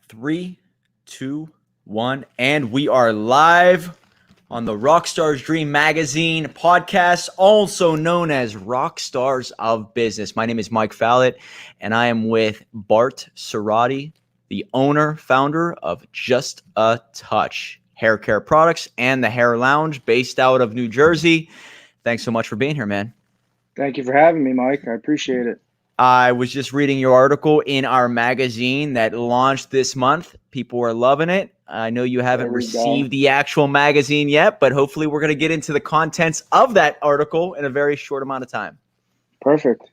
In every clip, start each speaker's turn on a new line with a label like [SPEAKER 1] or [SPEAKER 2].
[SPEAKER 1] Three, two, one, and we are live on the Rockstars Dream Magazine podcast, also known as Rockstars of Business. My name is Mike Fallett, and I am with Bart Cerrati, the owner, founder of Just a Touch Hair Care Products and the Hair Lounge based out of New Jersey. Thanks so much for being here, man.
[SPEAKER 2] Thank you for having me, Mike. I appreciate it.
[SPEAKER 1] I was just reading your article in our magazine that launched this month. People are loving it. I know you haven't
[SPEAKER 2] There we go.
[SPEAKER 1] received the actual magazine yet, but hopefully we're going to get into the contents of that article in a very short amount of time.
[SPEAKER 2] Perfect.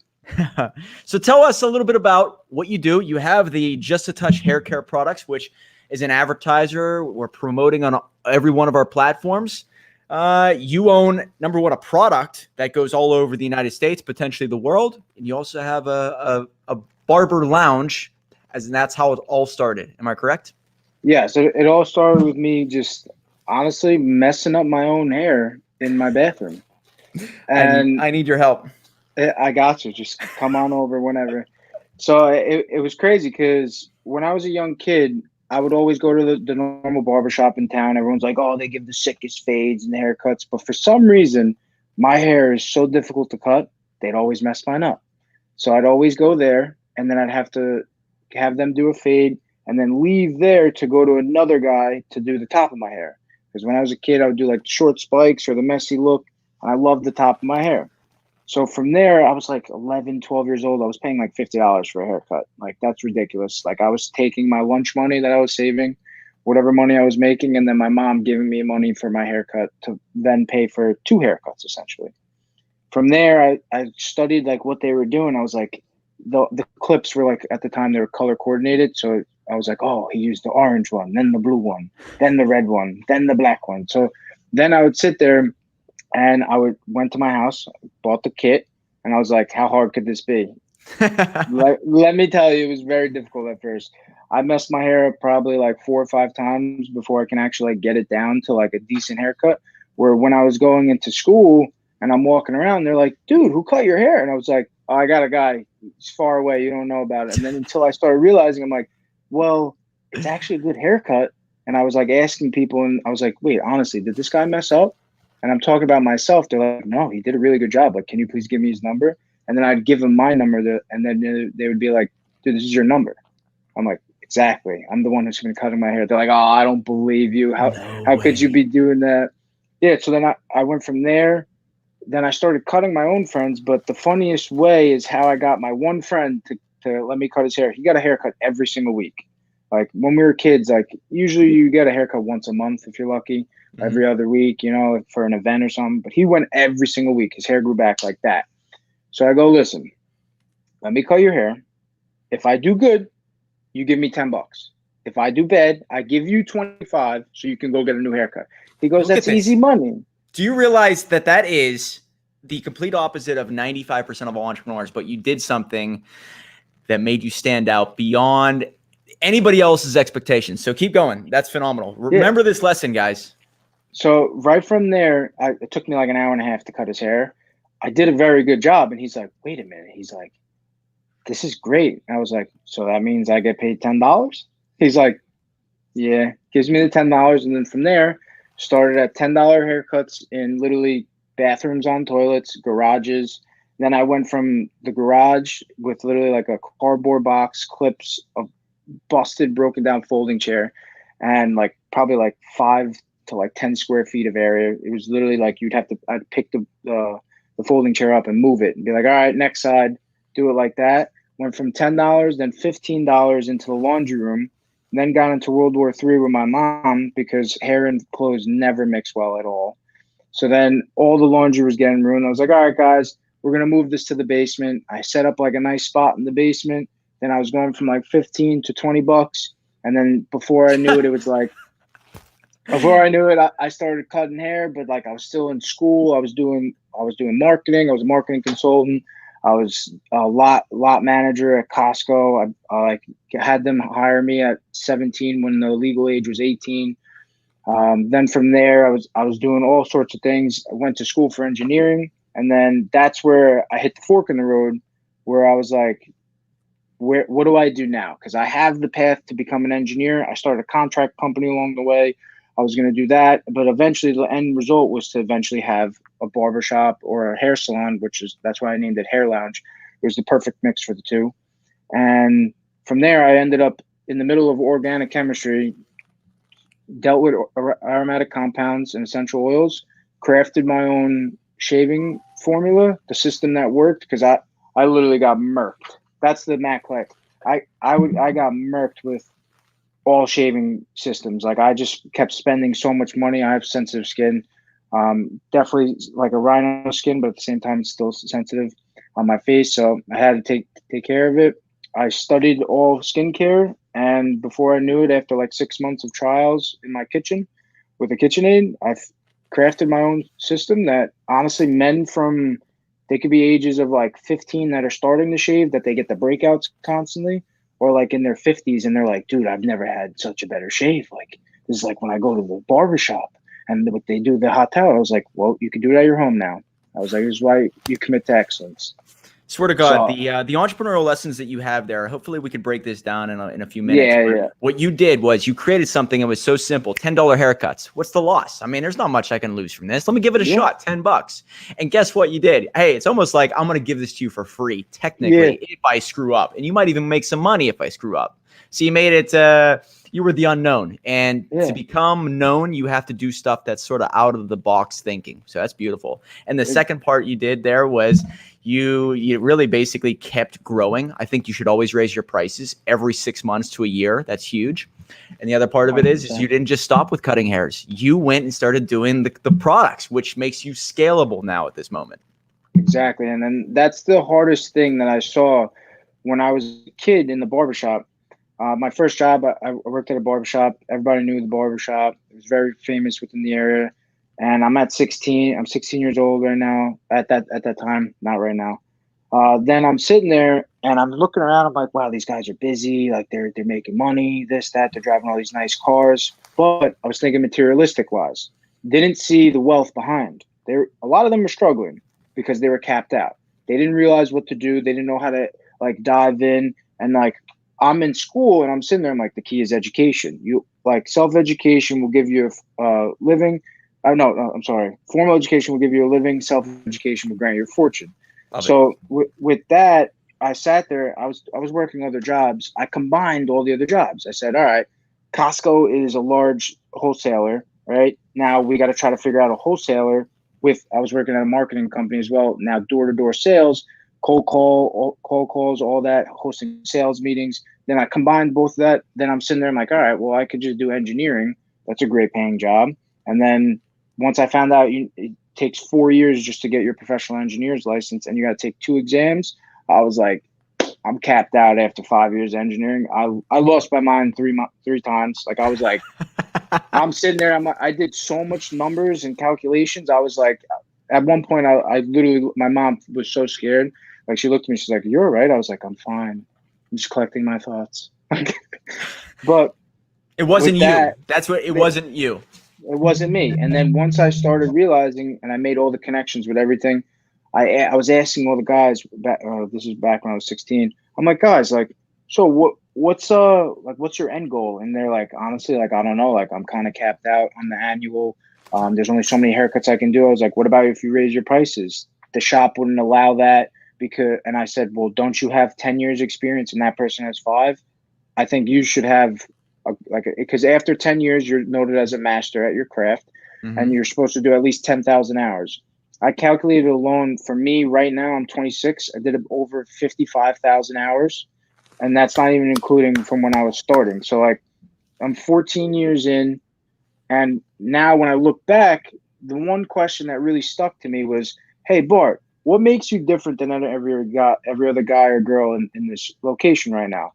[SPEAKER 1] So tell us a little bit about what you do. You have the Just a Touch Hair Care Products, which is an advertiser we're promoting on every one of our platforms. You own, number one, a product that goes all over the United States, potentially the world. And you also have a barber lounge, and that's how it all started. Am I correct?
[SPEAKER 2] Yeah, so it all started with me just honestly messing up my own hair in my bathroom. And
[SPEAKER 1] I need your help.
[SPEAKER 2] I got you. Just come on over whenever. So it was crazy because when I was a young kid, I would always go to the normal barbershop in town. Everyone's like, oh, they give the sickest fades and the haircuts. But for some reason, my hair is so difficult to cut, they'd always mess mine up. So I'd always go there, and then I'd have to have them do a fade and then leave there to go to another guy to do the top of my hair. Because when I was a kid, I would do like short spikes or the messy look, and I loved the top of my hair. So from there, I was like 11, 12 years old. I was paying like $50 for a haircut. Like, that's ridiculous. Like, I was taking my lunch money that I was saving, whatever money I was making, and then my mom giving me money for my haircut to then pay for two haircuts, essentially. From there, I studied like what they were doing. I was like, the clips were like, at the time, they were color coordinated. So I was like, oh, he used the orange one, then the blue one, then the red one, then the black one. So then I would sit there and went to my house, bought the kit, and I was like, how hard could this be? Let me tell you, it was very difficult at first. I messed my hair up probably like 4 or 5 times before I can actually like get it down to like a decent haircut. Where when I was going into school and I'm walking around, they're like, dude, who cut your hair? And I was like, oh, I got a guy. He's far away. You don't know about it. And then until I started realizing, I'm like, well, it's actually a good haircut. And I was like asking people, and I was like, wait, honestly, did this guy mess up? And I'm talking about myself. They're like, no, he did a really good job. Like, can you please give me his number? And then I'd give them my number, and then they would be like, dude, this is your number. I'm like, exactly. I'm the one who's been cutting my hair. They're like, oh, I don't believe you. How could you be doing that? Yeah, so then I went from there. Then I started cutting my own friends. But the funniest way is how I got my one friend to let me cut his hair. He got a haircut every single week. Like when we were kids, like usually you get a haircut once a month if you're lucky, every other week, for an event or something. But he went every single week. His hair grew back like that. So I go, listen, let me cut your hair. If I do good, you give me $10. If I do bad, I give you 25 so you can go get a new haircut. He goes,
[SPEAKER 1] Look
[SPEAKER 2] that's
[SPEAKER 1] at this.
[SPEAKER 2] easy money.
[SPEAKER 1] Do you realize that is the complete opposite of 95% of all entrepreneurs, but you did something that made you stand out beyond anybody else's expectations. So keep going. That's phenomenal. Remember this lesson, guys.
[SPEAKER 2] So right from there, it took me like an hour and a half to cut his hair. I did a very good job. And he's like, wait a minute. He's like, this is great. And I was like, so that means I get paid $10? He's like, yeah, gives me the $10. And then from there, started at $10 haircuts in literally bathrooms on toilets, garages. Then I went from the garage with literally like a cardboard box, clips, a busted, broken down folding chair, and like probably like 5 to like 10 square feet of area. It was literally like I'd pick the folding chair up and move it and be like, all right, next side, do it like that. Went from $10, then $15 into the laundry room, then got into World War III with my mom because hair and clothes never mix well at all. So then all the laundry was getting ruined. I was like, all right, guys, we're going to move this to the basement. I set up like a nice spot in the basement. Then I was going from like 15 to $20. And then before I knew it, it was like, before I knew it, I started cutting hair, but like I was still in school. I was doing marketing. I was a marketing consultant. I was a lot manager at Costco. I like had them hire me at 17 when the legal age was 18. Then from there, I was doing all sorts of things. I went to school for engineering, and then that's where I hit the fork in the road, where I was like, what do I do now? Because I have the path to become an engineer. I started a contract company along the way. I was going to do that, but eventually the end result was to eventually have a barbershop or a hair salon, that's why I named it Hair Lounge. It was the perfect mix for the two. And from there, I ended up in the middle of organic chemistry, dealt with aromatic compounds and essential oils, crafted my own shaving formula, the system that worked, because I literally got murked. That's the Mac click. I got murked with all shaving systems. Like I just kept spending so much money. I have sensitive skin, definitely like a rhino skin, but at the same time, it's still sensitive on my face. So I had to take care of it. I studied all skincare, and before I knew it, after like 6 months of trials in my kitchen with a KitchenAid, I've crafted my own system that honestly they could be ages of like 15 that are starting to shave, that they get the breakouts constantly, or like in their 50s and they're like, dude, I've never had such a better shave. Like this is like when I go to the barbershop and what they do the hot towel. I was like, well, you can do it at your home now. I was like, this is why you commit to excellence.
[SPEAKER 1] Swear to God,
[SPEAKER 2] So,
[SPEAKER 1] the entrepreneurial lessons that you have there, hopefully we could break this down in a few minutes.
[SPEAKER 2] yeah.
[SPEAKER 1] What you did was you created something that was so simple, $10 haircuts. What's the loss? I mean, there's not much I can lose from this. Let me give it a shot, $10. And guess what you did? Hey, it's almost like I'm going to give this to you for free, technically, if I screw up. And you might even make some money if I screw up. So you made it, you were the unknown. And to become known, you have to do stuff that's sort of out of the box thinking. So that's beautiful. And the second part you did there was you really basically kept growing. I think you should always raise your prices every 6 months to a year. That's huge. And the other part of it is you didn't just stop with cutting hairs. You went and started doing the products, which makes you scalable now at this moment.
[SPEAKER 2] Exactly. And then that's the hardest thing that I saw when I was a kid in the barbershop. My first job, I worked at a barbershop. Everybody knew the barbershop. It was very famous within the area. And I'm 16. I'm 16 years old right now. At that time, not right now. Then I'm sitting there and I'm looking around. I'm like, wow, these guys are busy. Like they're making money. This, that. They're driving all these nice cars. But I was thinking materialistic wise. Didn't see the wealth behind. A lot of them were struggling because they were capped out. They didn't realize what to do. They didn't know how to like dive in and like. I'm in school and I'm sitting there. I'm like, the key is education. You like self-education will give you a living. No, I'm sorry. Formal education will give you a living. Self-education will grant you a fortune. So with that, I sat there. I was working other jobs. I combined all the other jobs. I said, all right, Costco is a large wholesaler. Right now, we got to try to figure out a wholesaler. I was working at a marketing company as well. Now, door-to-door sales. Cold calls, all that, hosting sales meetings. Then I combined both of that. Then I'm sitting there, I'm like, all right, well, I could just do engineering. That's a great paying job. And then once I found out it takes 4 years just to get your professional engineer's license and you got to take 2 exams, I was like, I'm capped out after 5 years of engineering. I lost my mind three times. Like I was like, I'm sitting there, I did so much numbers and calculations. I was like, at one point, I literally, my mom was so scared. Like she looked at me, she's like, "You're all right." I was like, "I'm fine. I'm just collecting my thoughts." But
[SPEAKER 1] it wasn't you. That's what it wasn't you.
[SPEAKER 2] It wasn't me. And then once I started realizing, and I made all the connections with everything, I was asking all the guys. This is back when I was 16. I'm like, guys, like, so what's your end goal? And they're like, honestly, like I don't know. Like I'm kind of capped out on the annual. There's only so many haircuts I can do. I was like, what about if you raise your prices? The shop wouldn't allow that and I said, well, don't you have 10 years experience and that person has 5? I think you should have because after 10 years, you're noted as a master at your craft and you're supposed to do at least 10,000 hours. I calculated alone for me right now, I'm 26. I did over 55,000 hours and that's not even including from when I was starting. So like I'm 14 years in. And now when I look back, the one question that really stuck to me was, hey, Bart, what makes you different than every other guy or girl in this location right now?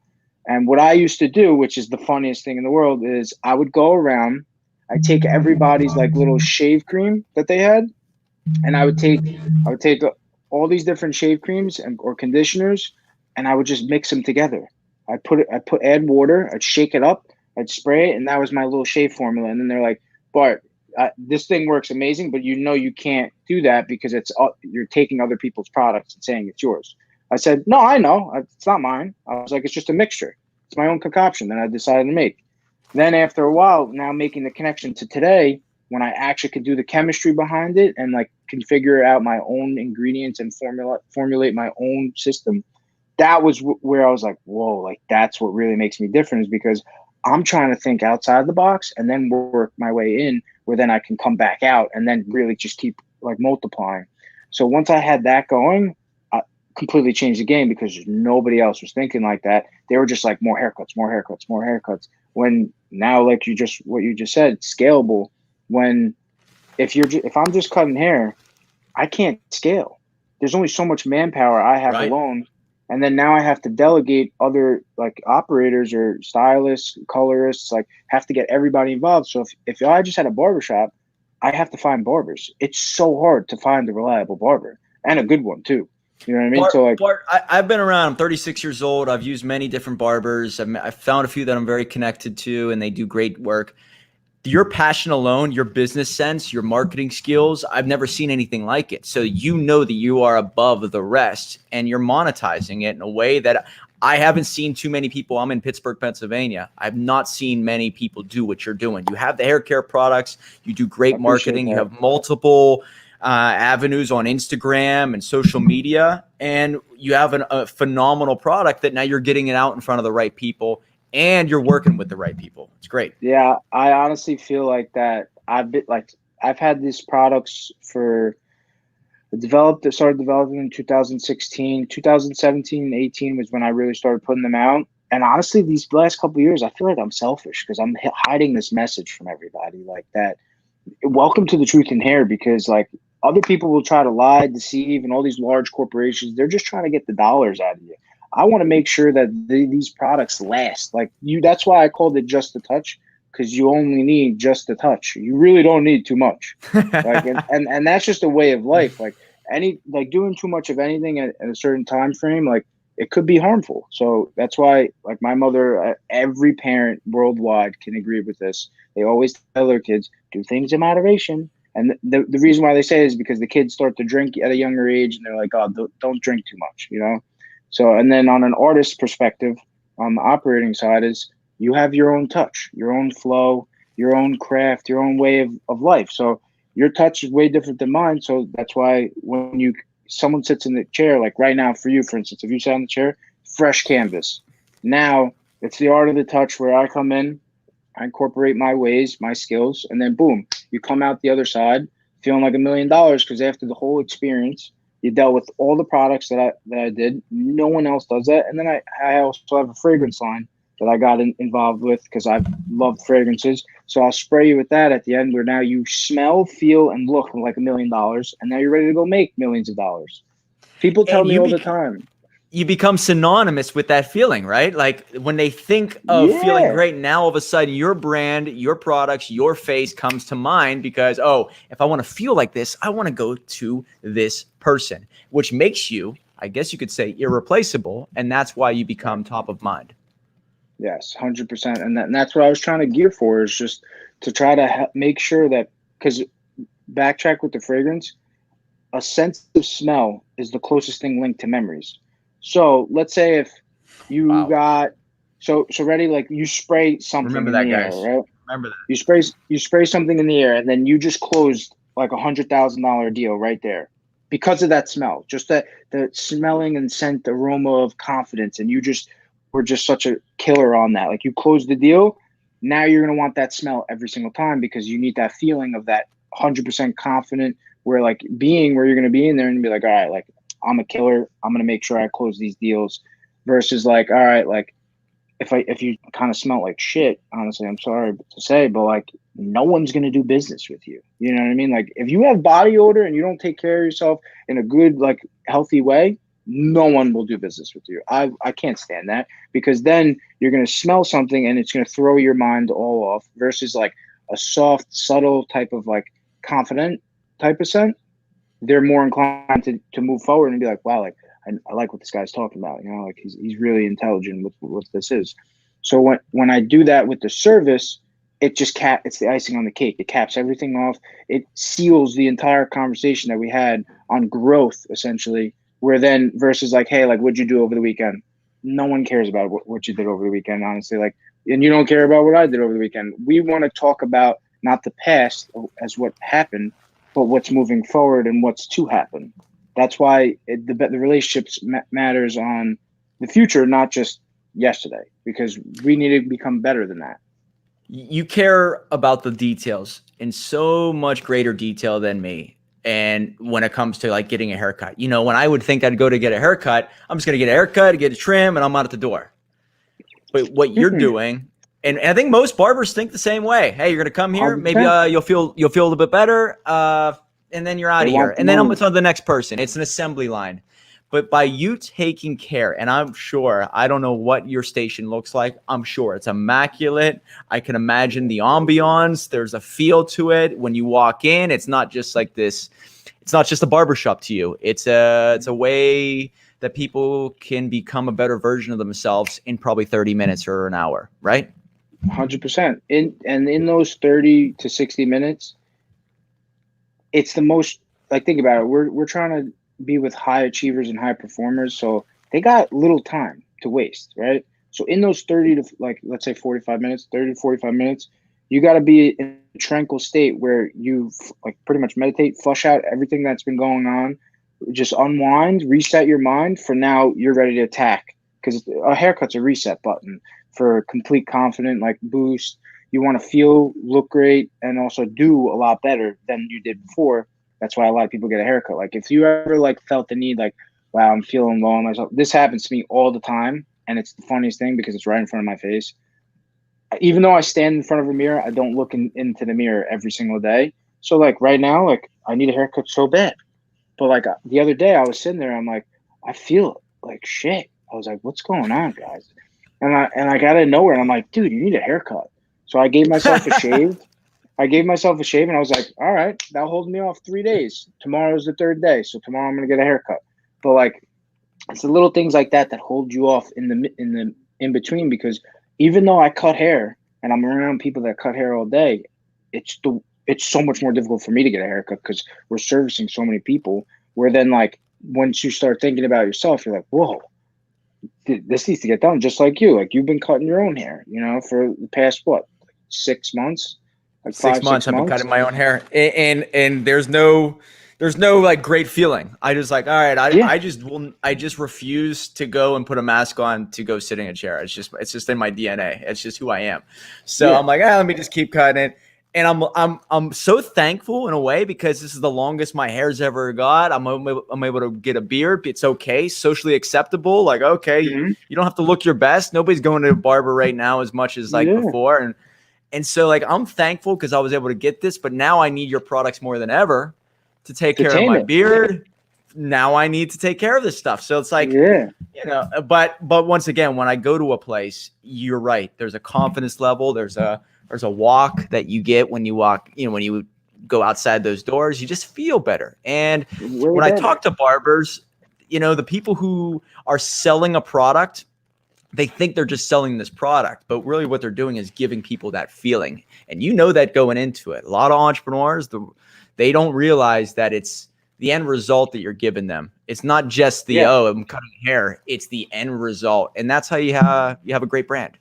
[SPEAKER 2] And what I used to do, which is the funniest thing in the world, is I would go around, I'd take everybody's like little shave cream that they had, and I would take all these different shave creams or conditioners, and I would just mix them together. Add water, I'd shake it up, I'd spray it, and that was my little shave formula. And then they're like, Bart, this thing works amazing, but you can't do that because you're taking other people's products and saying it's yours. I said, no, I know. It's not mine. I was like, it's just a mixture. It's my own concoction that I decided to make. Then after a while, now making the connection to today, when I actually could do the chemistry behind it and like configure out my own ingredients and formulate my own system, that was where I was like, whoa, like that's what really makes me different, is because I'm trying to think outside the box and then work my way in, where then I can come back out and then really just keep like multiplying. So once I had that going, I completely changed the game, because nobody else was thinking like that. They were just like more haircuts, more haircuts, more haircuts. When now, like what you just said, it's scalable. When if I'm just cutting hair, I can't scale. There's only so much manpower I have
[SPEAKER 1] Right.
[SPEAKER 2] alone. And then now I have to delegate other like operators or stylists, colorists, like have to get everybody involved. So if I just had a barbershop, I have to find barbers. It's so hard to find a reliable barber, and a good one too. You know what I mean? So like,
[SPEAKER 1] Bart, I've been around. I'm 36 years old. I've used many different barbers. I've found a few that I'm very connected to, and they do great work. Your passion alone, your business sense, your marketing skills, I've never seen anything like it. So you know that you are above the rest, and you're monetizing it in a way that I haven't seen too many people. I'm in Pittsburgh, Pennsylvania. I've not seen many people do what you're doing. You have the hair care products. You do
[SPEAKER 2] I
[SPEAKER 1] great
[SPEAKER 2] appreciate
[SPEAKER 1] marketing. You
[SPEAKER 2] that.
[SPEAKER 1] have multiple avenues on Instagram and social media, and you have a phenomenal product that now you're getting it out in front of the right people, and you're working with the right people. It's great.
[SPEAKER 2] Yeah, I honestly feel like that. I've had these products for started developing in 2016, 2017, and 18 was when I really started putting them out. And honestly, these last couple of years, I feel like I'm selfish because I'm hiding this message from everybody, like that. Welcome to the truth in hair, because like other people will try to lie, deceive, and all these large corporations, they're just trying to get the dollars out of you. I want to make sure that these products last. Like you, that's why I called it just a touch, because you only need just a touch. You really don't need too much. Like, and that's just a way of life. Like doing too much of anything at a certain time frame, like it could be harmful. So that's why, like my mother, every parent worldwide can agree with this. They always tell their kids, do things in moderation. And the reason why they say it is because the kids start to drink at a younger age, and they're like, oh, don't drink too much, you know? So, and then on an artist perspective, on the operating side, is you have your own touch, your own flow, your own craft, your own way of life. So your touch is way different than mine. So that's why when someone sits in the chair, like right now for you, for instance, if you sat in the chair, fresh canvas. Now it's the art of the touch, where I come in, I incorporate my ways, my skills, and then boom, you come out the other side feeling like $1,000,000, because after the whole experience, you dealt with all the products that I did. No one else does that. And then I also have a fragrance line that I got involved with, because I've loved fragrances. So I'll spray you with that at the end, where now you smell, feel, and look like $1,000,000, and now you're ready to go make millions of dollars. People tell
[SPEAKER 1] And
[SPEAKER 2] me all the time,
[SPEAKER 1] you become synonymous with that feeling, right? Like when they think of feeling
[SPEAKER 2] yeah,
[SPEAKER 1] great, now all of a sudden your brand, your products, your face comes to mind, because, oh, if I want to feel like this, I want to go to this person, which makes you, I guess you could say, irreplaceable. And that's why you become top of mind.
[SPEAKER 2] yes, 100%. And that's what I was trying to gear for, is just to try to make sure that, because backtrack with the fragrance, a sense of smell is the closest thing linked to memories. So let's say if you
[SPEAKER 1] Wow.
[SPEAKER 2] got so ready, like you spray something
[SPEAKER 1] Remember
[SPEAKER 2] in
[SPEAKER 1] that,
[SPEAKER 2] the air,
[SPEAKER 1] guys.
[SPEAKER 2] right?
[SPEAKER 1] Remember that.
[SPEAKER 2] You spray something in the air, and then you just closed like $100,000 deal right there because of that smell. Just that the smelling and scent aroma of confidence, and you just were just such a killer on that. Like you closed the deal. Now you're gonna want that smell every single time, because you need that feeling of that 100% confident, where like being where you're gonna be in there and be like, all right, like I'm a killer. I'm gonna make sure I close these deals. Versus like, all right, like if you kind of smell like shit, honestly, I'm sorry to say, but like no one's gonna do business with you. You know what I mean? Like if you have body odor and you don't take care of yourself in a good, like healthy way, no one will do business with you. I can't stand that, because then you're gonna smell something and it's gonna throw your mind all off. Versus like a soft, subtle type of like confident type of scent, they're more inclined to move forward and be like, wow, like I like what this guy's talking about. You know, like he's really intelligent with what this is. So when I do that with the service, it's the icing on the cake. It caps everything off. It seals the entire conversation that we had on growth, essentially, Where then versus like, hey, like, what'd you do over the weekend? No one cares about what you did over the weekend, honestly. Like, and you don't care about what I did over the weekend. We want to talk about not the past as what happened, but what's moving forward and what's to happen. That's why the relationships matters on the future, not just yesterday, because we need to become better than that.
[SPEAKER 1] You care about the details in so much greater detail than me. And when it comes to like getting a haircut, you know, when I would think I'd go to get a haircut, I'm just going to get a haircut, get a trim, and I'm out at the door. But what you're doing, and I think most barbers think the same way. Hey, you're going to come here, maybe you'll feel a little bit better, and then you're out of here. And then I'm on the next person. It's an assembly line. But by you taking care, and I'm sure, I don't know what your station looks like. I'm sure it's immaculate. I can imagine the ambiance. There's a feel to it. When you walk in, it's not just like this. It's not just a barbershop to you. It's a way that people can become a better version of themselves in probably 30 minutes or an hour, right?
[SPEAKER 2] 100%. In those 30 to 60 minutes, it's the most, like, think about it. We're trying to be with high achievers and high performers, so they got little time to waste, right? So in those 30 to, like, let's say 45 minutes, 30 to 45 minutes, you got to be in a tranquil state where you like pretty much meditate, flush out everything that's been going on, just unwind, reset your mind. For now, you're ready to attack, because a haircut's a reset button for complete confident, like, boost. You want to feel, look great, and also do a lot better than you did before. That's why a lot of people get a haircut. Like, if you ever like felt the need, like, wow, I'm feeling low on myself. This happens to me all the time, and it's the funniest thing because it's right in front of my face. Even though I stand in front of a mirror, I don't look into the mirror every single day. So like right now, like, I need a haircut so bad. But like the other day, I was sitting there, I'm like, I feel like shit. I was like, what's going on, guys? And I got out of nowhere, and I'm like, dude, you need a haircut. So I gave myself a shave. And I was like, all right, that holds me off 3 days. Tomorrow's the third day, so tomorrow I'm gonna get a haircut. But like, it's the little things like that that hold you off in between, because even though I cut hair and I'm around people that cut hair all day, it's so much more difficult for me to get a haircut because we're servicing so many people. Where then, like, once you start thinking about yourself, you're like, whoa, this needs to get done. Just like you, like, you've been cutting your own hair, you know, for the past what, 6 months, like
[SPEAKER 1] 6 months. I've been cutting my own hair, and there's no like great feeling. I just like, all right, I just refuse to go and put a mask on to go sit in a chair. It's just in my DNA. It's just who I am. So I'm like, let me just keep cutting it. And I'm so thankful in a way, because this is the longest my hair's ever got. I'm able to get a beard. It's okay, socially acceptable. Like, okay, you don't have to look your best. Nobody's going to a barber right now as much as like before. And so, like, I'm thankful because I was able to get this, but now I need your products more than ever to take care of my beard. Now I need to take care of this stuff. So it's like, you know, but once again, when I go to a place, you're right. There's a confidence level. There's a walk that you get when you walk, you know, when you go outside those doors, you just feel better. And when I talk to barbers, you know, the people who are selling a product, they think they're just selling this product, but really what they're doing is giving people that feeling. And you know that going into it. A lot of entrepreneurs, they don't realize that it's the end result that you're giving them. It's not just the, I'm cutting hair. It's the end result. And that's how you have a great brand.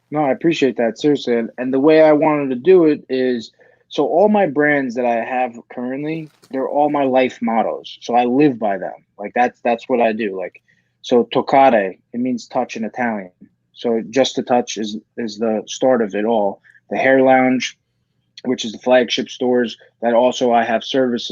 [SPEAKER 2] No, I appreciate that, seriously. And the way I wanted to do it is, so all my brands that I have currently, they're all my life mottos. So I live by them. Like, that's what I do. Like, so toccare, it means touch in Italian. So just to touch is the start of it all. The Hair Lounge, which is the flagship stores that also I have service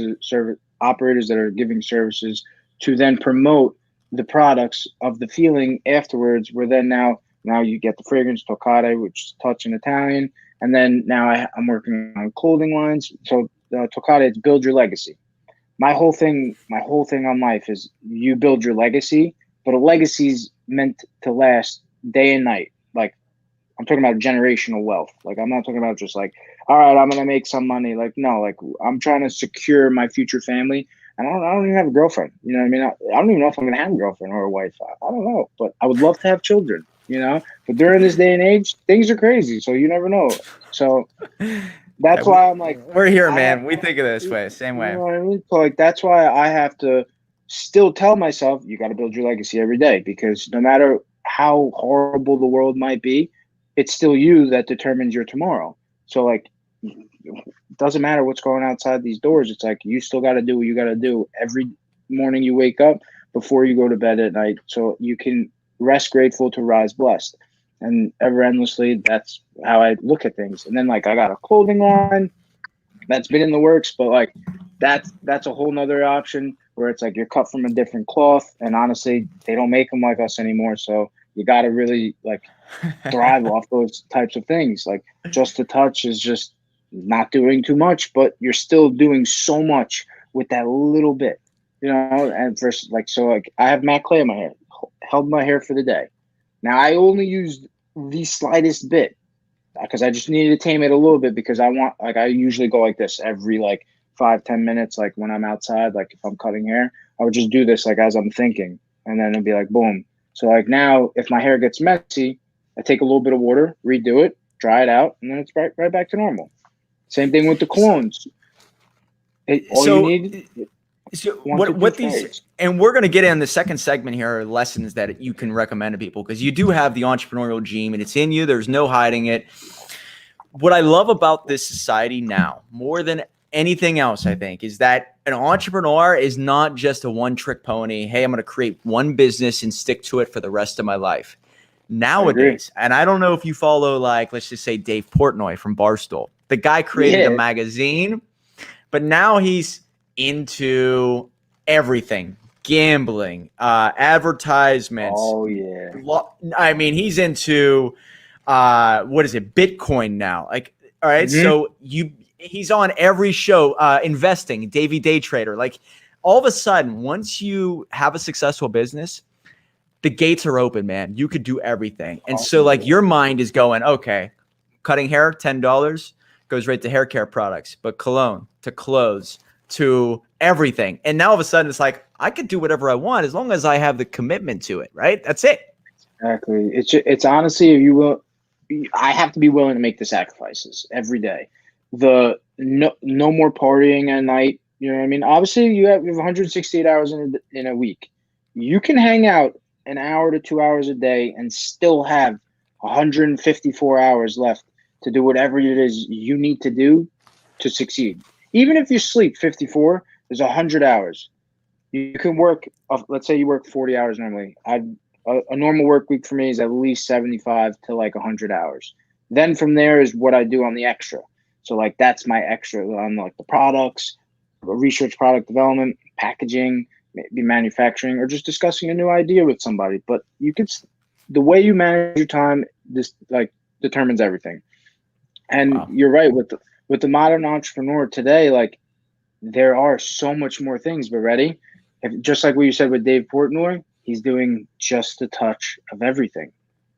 [SPEAKER 2] operators that are giving services to then promote the products of the feeling afterwards, where then now you get the fragrance toccare, which is touch in Italian. And then now I'm working on clothing lines. So toccare, it's build your legacy. My whole thing on life is you build your legacy, but a legacy's meant to last day and night. Like, I'm talking about generational wealth. Like, I'm not talking about just like, all right, I'm going to make some money. Like, no, like, I'm trying to secure my future family. And I don't even have a girlfriend. You know what I mean? I don't even know if I'm going to have a girlfriend or a wife. I don't know, but I would love to have children, you know? But during this day and age, things are crazy. So you never know. So that's why I'm like,
[SPEAKER 1] we're here, man. We think of this way, same way.
[SPEAKER 2] You know what I mean? So like, that's why I have to still tell myself, you got to build your legacy every day, because no matter how horrible the world might be, it's still you that determines your tomorrow. So like, it doesn't matter what's going outside these doors. It's like, you still got to do what you got to do every morning you wake up, before you go to bed at night, so you can rest grateful to rise blessed. And ever endlessly, that's how I look at things. And then like, I got a clothing line that's been in the works, but like, that's a whole nother option, where it's like you're cut from a different cloth, and honestly, they don't make them like us anymore. So you got to really like thrive off those types of things. Like, Just to Touch is just not doing too much, but you're still doing so much with that little bit, and versus like, so like, I have Matt Clay in my hair, held my hair for the day. Now I only used the slightest bit, because I just needed to tame it a little bit, because I usually go like this every like 5-10 minutes. Like when I'm outside, like if I'm cutting hair, I would just do this like as I'm thinking, and then it'd be like boom. So like now, if my hair gets messy, I take a little bit of water, redo it, dry it out, and then it's right back to normal. Same thing with the colognes. All you need.
[SPEAKER 1] So what these, and we're going to get in the second segment here, are lessons that you can recommend to people, because you do have the entrepreneurial gene and it's in you. There's no hiding it. What I love about this society now, more than anything else, I think, is that an entrepreneur is not just a one-trick pony. Hey, I'm going to create one business and stick to it for the rest of my life. Nowadays, and I don't know if you follow, like, let's just say Dave Portnoy from Barstool. The guy created a magazine, but now he's into everything: gambling, advertisements.
[SPEAKER 2] Oh yeah.
[SPEAKER 1] I mean, he's into what is it, Bitcoin now? Like, all right, so he's on every show, investing, Davey Day Trader. Like, all of a sudden, once you have a successful business, the gates are open, man. You could do everything. And so like, your mind is going, okay, cutting hair, $10 goes right to hair care products, but cologne, to clothes, to everything. And now all of a sudden it's like, I could do whatever I want as long as I have the commitment to it, right? That's it.
[SPEAKER 2] Exactly. It's honestly, if you will, I have to be willing to make the sacrifices every day. No more partying at night. You know what I mean? Obviously, you have 168 hours in a week. You can hang out an hour to 2 hours a day and still have 154 hours left to do whatever it is you need to do to succeed. Even if you sleep 54, there's 100 hours. You can work, let's say you work 40 hours normally. A normal work week for me is at least 75 to like 100 hours. Then from there is what I do on the extra. So like, that's my extra on like the products, research, product development, packaging, maybe manufacturing, or just discussing a new idea with somebody. But the way you manage your time, this like determines everything. And You're right, with the modern entrepreneur today, like, there are so much more things. But ready? Just like what you said with Dave Portnoy, he's doing just a touch of everything.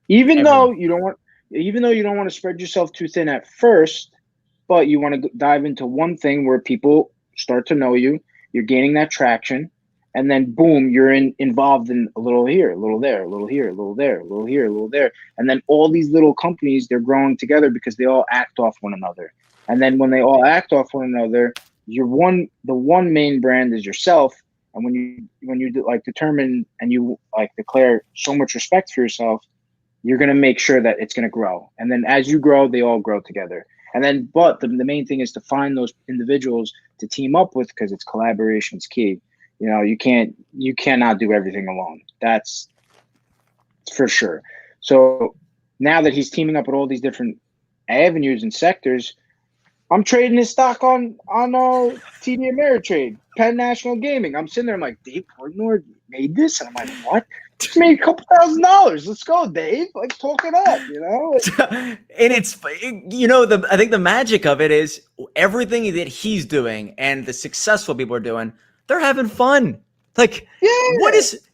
[SPEAKER 2] Even though you don't want to spread yourself too thin at first, but you want to dive into one thing where people start to know you, you're gaining that traction, and then boom, you're involved in a little here, a little there, a little here, a little there, a little here, a little there. And then all these little companies, they're growing together because they all act off one another. And then when they all act off one another, the one main brand is yourself. And when you like determine and you like declare so much respect for yourself, you're going to make sure that it's going to grow. And then as you grow, they all grow together. And then, but the main thing is to find those individuals to team up with, because it's collaboration's key. You know, you cannot do everything alone. That's for sure. So now that he's teaming up with all these different avenues and sectors, I'm trading his stock on TD Ameritrade, Penn National Gaming. I'm sitting there, I'm like, Dave Portnoy made this? And I'm like, what? Just made a couple $1,000. Let's go, Dave. Like, talk it up, you know?
[SPEAKER 1] And it's, you know, I think the magic of it is everything that he's doing and the successful people are doing, they're having fun. Like,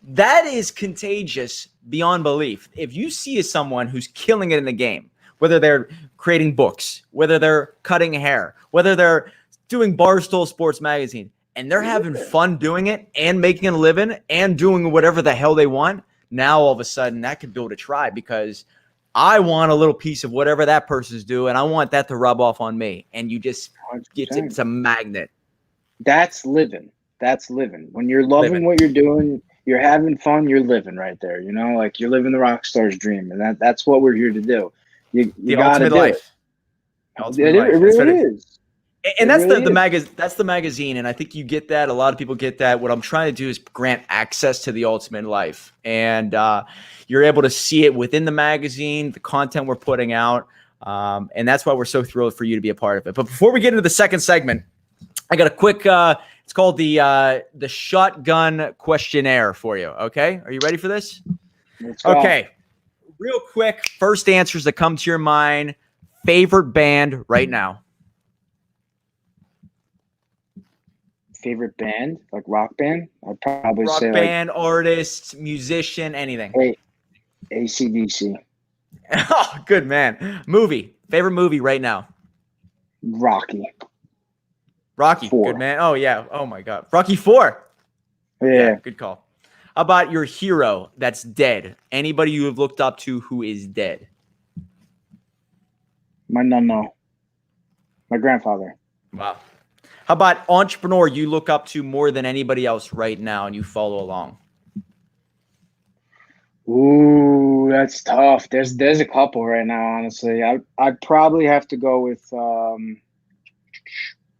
[SPEAKER 1] that is contagious beyond belief. If you see someone who's killing it in the game, whether they're creating books, whether they're cutting hair, whether they're doing Barstool Sports Magazine, and they're having fun doing it and making a living and doing whatever the hell they want, now all of a sudden that could build a tribe, because I want a little piece of whatever that person's doing. I want that to rub off on me. And you just get, it's a magnet.
[SPEAKER 2] That's living. That's living. When you're loving
[SPEAKER 1] Living.
[SPEAKER 2] what you're doing, you're having fun, you're living right there. You know, like you're living the rock star's dream, and that's what we're here to do. You
[SPEAKER 1] The
[SPEAKER 2] got to
[SPEAKER 1] ultimate
[SPEAKER 2] do it.
[SPEAKER 1] life. The ultimate
[SPEAKER 2] It
[SPEAKER 1] life. That's
[SPEAKER 2] really
[SPEAKER 1] better.
[SPEAKER 2] is.
[SPEAKER 1] And
[SPEAKER 2] It
[SPEAKER 1] that's
[SPEAKER 2] really is.
[SPEAKER 1] that's the magazine, and I think you get that. A lot of people get that. What I'm trying to do is grant access to the ultimate life, and you're able to see it within the magazine, the content we're putting out, and that's why we're so thrilled for you to be a part of it. But before we get into the second segment, I got a quick. It's called the Shotgun Questionnaire for you. Okay, are you ready for this?
[SPEAKER 2] Let's go.
[SPEAKER 1] Okay, real quick. First answers that come to your mind. Favorite band right now.
[SPEAKER 2] Favorite band, like rock band? I'd probably
[SPEAKER 1] Rock
[SPEAKER 2] say
[SPEAKER 1] band, artist, musician, anything.
[SPEAKER 2] like AC/DC.
[SPEAKER 1] Oh, good man. Movie. Favorite movie right now.
[SPEAKER 2] Rocky
[SPEAKER 1] Rocky. Good
[SPEAKER 2] 4.
[SPEAKER 1] man. Oh yeah. Oh my God. Rocky 4.
[SPEAKER 2] Yeah,
[SPEAKER 1] Yeah. Good call. How about your hero that's dead? Anybody you have looked up to who is dead?
[SPEAKER 2] my grandfather.
[SPEAKER 1] Wow. How about entrepreneur you look up to more than anybody else right now and you follow along?
[SPEAKER 2] Ooh, that's tough. There's a couple right now, honestly. I'd probably have to go with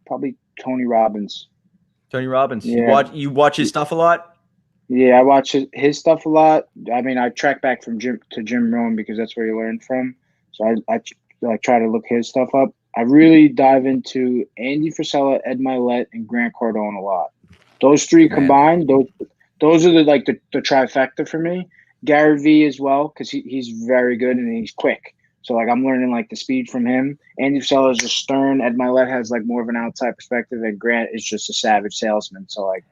[SPEAKER 2] probably Tony Robbins.
[SPEAKER 1] Tony Robbins.
[SPEAKER 2] Yeah,
[SPEAKER 1] You watch his stuff a lot?
[SPEAKER 2] yeah, I watch his stuff a lot. I mean, I track back from Jim Rohn because that's where he learned from. So I like try to look his stuff up. I really dive into Andy Frisella, Ed Milet, and Grant Cardone a lot. Those three
[SPEAKER 1] Good man.
[SPEAKER 2] combined, those are the trifecta for me. Gary Vee as well, because he's very good and he's quick. So like I'm learning like the speed from him. Andy Frisella is just stern. Ed Milet has like more of an outside perspective, and Grant is just a savage salesman. So like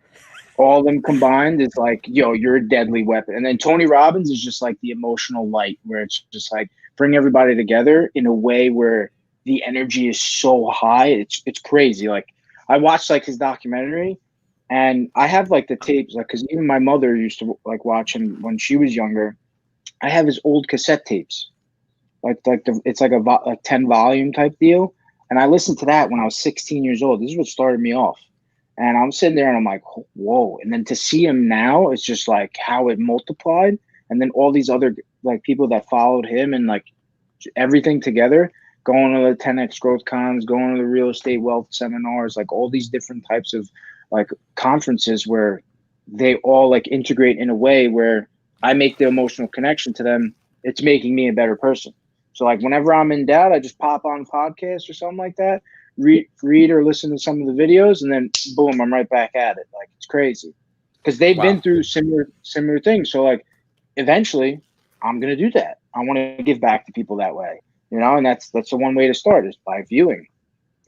[SPEAKER 2] all of them combined is like, yo, you're a deadly weapon. And then Tony Robbins is just like the emotional light, where it's just like bring everybody together in a way where the energy is so high. It's crazy. Like I watched like his documentary, and I have like the tapes, like because even my mother used to like watch him when she was younger. I have his old cassette tapes, it's like like 10 volume type deal, and I listened to that when I was 16 years old. This is what started me off. And I'm sitting there and I'm like, whoa. And then to see him now, it's just like how it multiplied. And then all these other like people that followed him and like everything together, going to the 10X growth cons, going to the real estate wealth seminars, like all these different types of like conferences where they all like integrate in a way where I make the emotional connection to them. It's making me a better person. So like whenever I'm in doubt, I just pop on podcasts or something like that, read or listen to some of the videos, and then boom, I'm right back at it. Like it's crazy because they've been through similar things. So like eventually I'm going to do that. I want to give back to people that way, you know, and that's the one way to start is by viewing,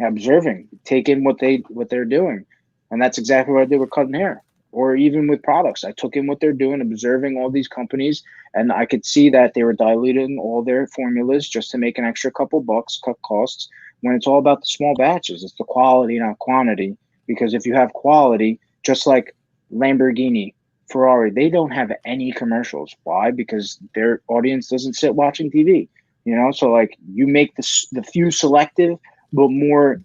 [SPEAKER 2] observing, take in what they're doing. And that's exactly what I did with cutting hair or even with products. I took in what they're doing, observing all these companies, and I could see that they were diluting all their formulas just to make an extra couple bucks, cut costs, when it's all about the small batches. It's the quality, not quantity. Because if you have quality, just like Lamborghini, Ferrari, they don't have any commercials. Why? Because their audience doesn't sit watching TV. You know, so like you make the few selective but more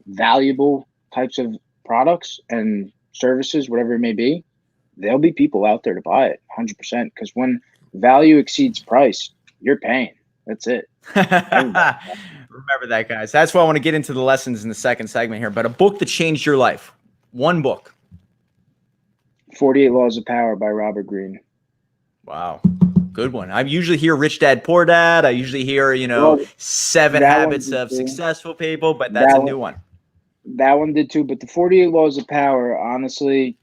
[SPEAKER 2] valuable types of products and services, whatever it may be, there'll be people out there to buy it 100%. Because when value exceeds price, you're paying. That's it.
[SPEAKER 1] Remember that, guys. That's why I want to get into the lessons in the second segment here. But a book that changed your life. One book.
[SPEAKER 2] 48 Laws of Power by Robert Greene.
[SPEAKER 1] Wow. Good one. I usually hear Rich Dad, Poor Dad. I usually hear, Seven Habits of Successful People, but that's a new one.
[SPEAKER 2] That one did too. But the 48 Laws of Power, honestly,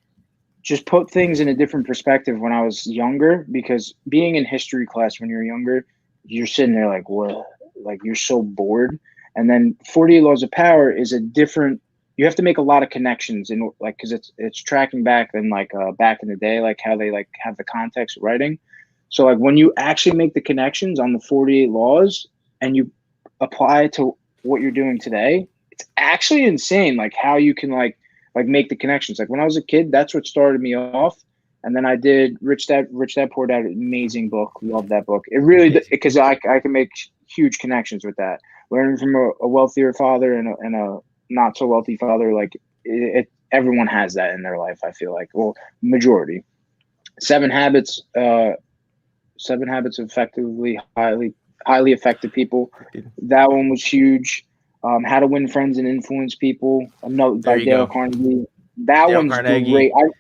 [SPEAKER 2] just put things in a different perspective when I was younger, because being in history class when you're younger, you're sitting there like, what? Like you're so bored. And then 48 Laws of Power is a different, you have to make a lot of connections in like, cause it's tracking back and like back in the day, like how they like have the context of writing. So like when you actually make the connections on the 48 laws and you apply it to what you're doing today, it's actually insane. Like how you can like make the connections. Like when I was a kid, that's what started me off. And then I did Rich Dad, Poor Dad, amazing book. Love that book. It really, because I can make huge connections with that. Learning from a wealthier father and a not so wealthy father, like everyone has that in their life. I feel like, well, majority. Seven Habits, Seven Habits of Effectively Highly Effective People. That one was huge. How to Win Friends and Influence People. Note
[SPEAKER 1] There
[SPEAKER 2] by
[SPEAKER 1] you
[SPEAKER 2] Dale
[SPEAKER 1] go.
[SPEAKER 2] Carnegie. That
[SPEAKER 1] Dale
[SPEAKER 2] one's great.
[SPEAKER 1] Carnegie.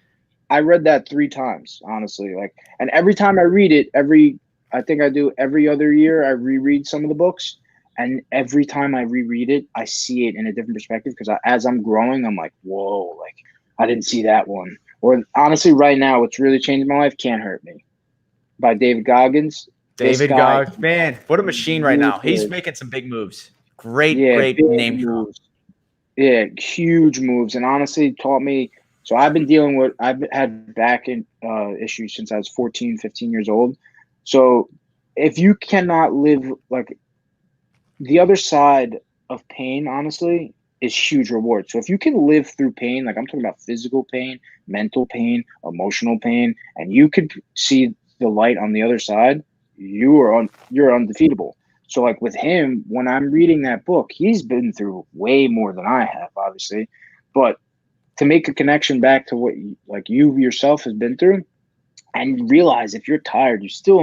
[SPEAKER 2] I read that 3 times, honestly. Like, and every time I read it, I think I do every other year. I reread some of the books, and every time I reread it, I see it in a different perspective because as I'm growing, I'm like, whoa, like I didn't see that one. Or honestly, right now, what's really changed my life, Can't Hurt Me by David Goggins. This
[SPEAKER 1] David
[SPEAKER 2] guy,
[SPEAKER 1] Goggins, man, what a machine right now. He's
[SPEAKER 2] ruthless.
[SPEAKER 1] making some big moves. Great,
[SPEAKER 2] Yeah,
[SPEAKER 1] great
[SPEAKER 2] big
[SPEAKER 1] name drop.
[SPEAKER 2] moves. Yeah, huge moves, and honestly taught me. So I've had issues since I was 14, 15 years old. So if you cannot live like the other side of pain, honestly, is huge reward. So if you can live through pain, like I'm talking about physical pain, mental pain, emotional pain, and you could see the light on the other side, you're undefeatable. So like with him, when I'm reading that book, he's been through way more than I have, obviously. But to make a connection back to what you yourself has been through and realize if you're tired, you're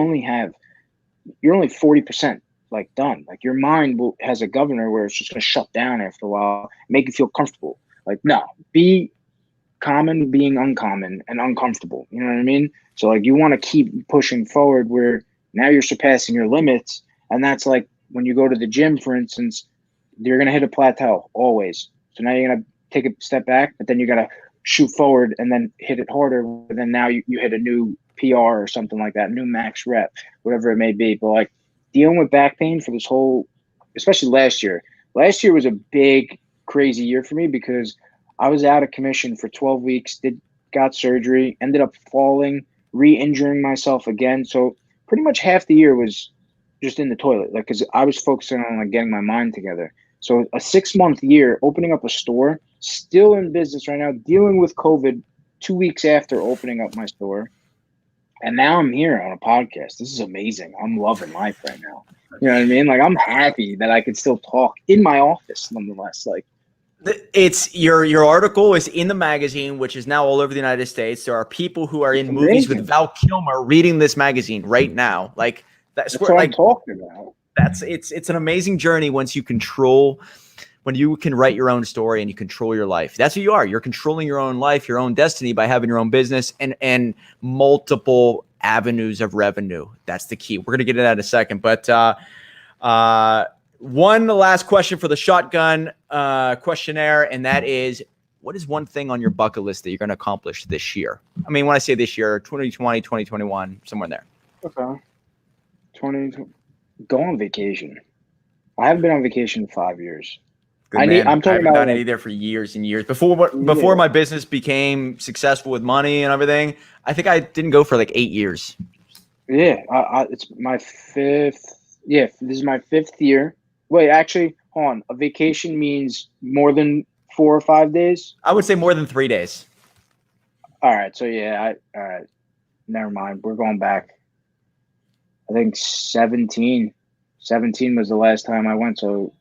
[SPEAKER 2] only 40% like done. Like your mind has a governor where it's just going to shut down after a while, make you feel comfortable. Like, no, be common being uncommon and uncomfortable. You know what I mean? So like you want to keep pushing forward where now you're surpassing your limits. And that's like when you go to the gym, for instance, you're going to hit a plateau always. So now you're going to take a step back, but then you got to shoot forward and then hit it harder. And then now you hit a new PR or something like that, new max rep, whatever it may be. But like dealing with back pain for this whole, especially last year was a big, crazy year for me because I was out of commission for 12 weeks, got surgery, ended up falling, re-injuring myself again. So pretty much half the year was just in the toilet, like because I was focusing on like getting my mind together. So a 6 month year, opening up a store, still in business right now, dealing with COVID 2 weeks after opening up my store. And now I'm here on a podcast. This is amazing. I'm loving life right now. You know what I mean? Like I'm happy that I can still talk in my office nonetheless. Like
[SPEAKER 1] It's your article is in the magazine, which is now all over the United States. There are people who are
[SPEAKER 2] it's
[SPEAKER 1] in movies with
[SPEAKER 2] amazing.
[SPEAKER 1] Val Kilmer reading this magazine right now. Like that's
[SPEAKER 2] That's
[SPEAKER 1] where
[SPEAKER 2] what I'm
[SPEAKER 1] like
[SPEAKER 2] talking about.
[SPEAKER 1] it's an amazing journey when you can write your own story and you control your life. That's who you are. You're controlling your own life, your own destiny by having your own business and multiple avenues of revenue. That's the key. We're gonna get into that in a second, but one last question for the Shotgun Questionnaire, and that is, what is one thing on your bucket list that you're going to accomplish this year? I mean, when I say this year, 2020, 2021, somewhere in there.
[SPEAKER 2] Okay. 20, go on vacation. I haven't been on vacation in 5 years.
[SPEAKER 1] Good man.
[SPEAKER 2] I'm
[SPEAKER 1] I
[SPEAKER 2] talking
[SPEAKER 1] haven't
[SPEAKER 2] about
[SPEAKER 1] done it
[SPEAKER 2] like,
[SPEAKER 1] either for years and years. Before
[SPEAKER 2] yeah,
[SPEAKER 1] my business became successful with money and everything, I think I didn't go for like 8 years.
[SPEAKER 2] yeah. It's my fifth. Yeah, this is my fifth year. Wait, actually, hold on. A vacation means more than 4 or 5 days.
[SPEAKER 1] I would say more than 3 days.
[SPEAKER 2] All right. So yeah, all right. Never mind. We're going back. I think 17. 17 was the last time I went. So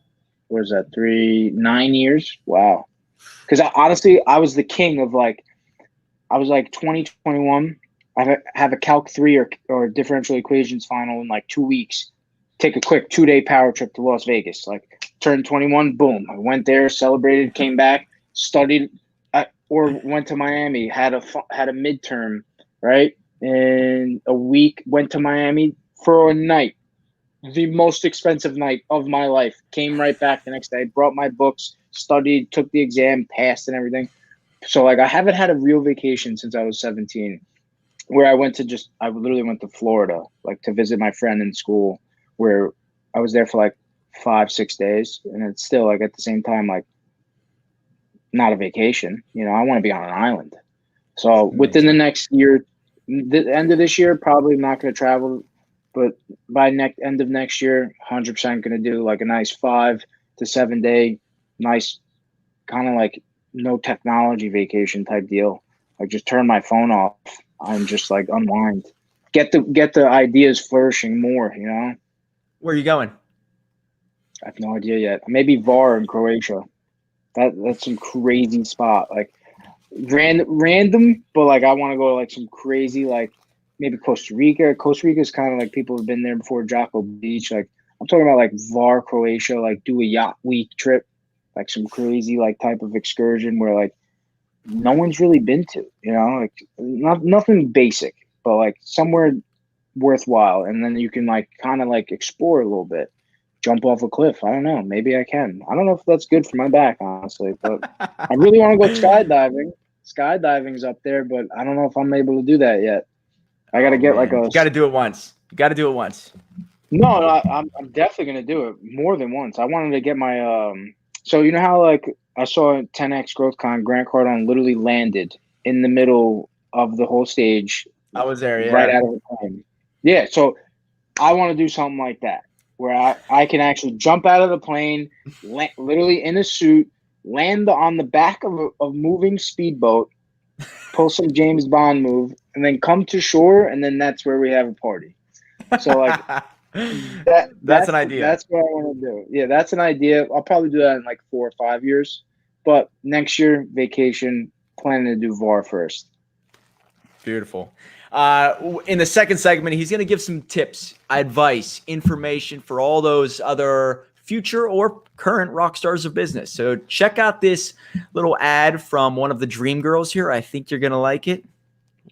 [SPEAKER 2] what is that? 9 years? Wow. Because honestly, I was the king of like, I was like 2021. I have a Calc 3 or differential equations final in like 2 weeks. Take a quick 2 day power trip to Las Vegas. Like turned 21, boom. I went there, celebrated, came back, studied, or went to Miami. Had a midterm, right? In a week, went to Miami for a night, the most expensive night of my life. Came right back the next day, brought my books, studied, took the exam, passed, and everything. So like I haven't had a real vacation since I was 17, where I literally went to Florida, like to visit my friend in school, where I was there for like 5, 6 days, and it's still like at the same time like not a vacation. You know, I want to be on an island. So within the
[SPEAKER 1] Amazing.
[SPEAKER 2] next year, the end of this year, probably not going to travel, but by end of next year, 100% going to do like a nice 5 to 7 day, nice kind of like no technology vacation type deal. Like just turn my phone off and just like unwind. Get the ideas flourishing more, you know?
[SPEAKER 1] Where are you going?
[SPEAKER 2] I have no idea yet. Maybe VAR in Croatia. That's some crazy spot. Like random, but like I want to go to like some crazy, like maybe Costa Rica. Costa Rica is kind of like people have been there before. Jocko Beach, like I'm talking about like VAR, Croatia, like do a yacht week trip, like some crazy like type of excursion where like no one's really been to, like nothing basic, but like somewhere worthwhile, and then you can like kind of like explore a little bit, jump off a cliff. I don't know, maybe I can. I don't know if that's good for my back, honestly, but I really want to go skydiving. Skydiving's up there, but I don't know if I'm able to do that yet. I got to
[SPEAKER 1] Oh
[SPEAKER 2] get like
[SPEAKER 1] man,
[SPEAKER 2] a.
[SPEAKER 1] you got to do it once. You got to do it once.
[SPEAKER 2] No, I'm definitely gonna do it more than once. I wanted to get my So you know how like I saw 10x GrowthCon, Grant Cardone literally landed in the middle of the whole stage,
[SPEAKER 1] I was there,
[SPEAKER 2] right
[SPEAKER 1] yeah.
[SPEAKER 2] out of the plane. Yeah, so I want to do something like that where I can actually jump out of the plane, literally in a suit, land on the back of a moving speedboat, pull some James Bond move, and then come to shore, and then that's where we have a party. So like
[SPEAKER 1] That's an idea.
[SPEAKER 2] that's what I want to do. Yeah, that's an idea. I'll probably do that in like 4 or 5 years. But next year, vacation, planning to do VAR first.
[SPEAKER 1] Beautiful. In the second segment, he's going to give some tips, advice, information for all those other future or current rock stars of business. So check out this little ad from one of the dream girls here. I think you're going to like it.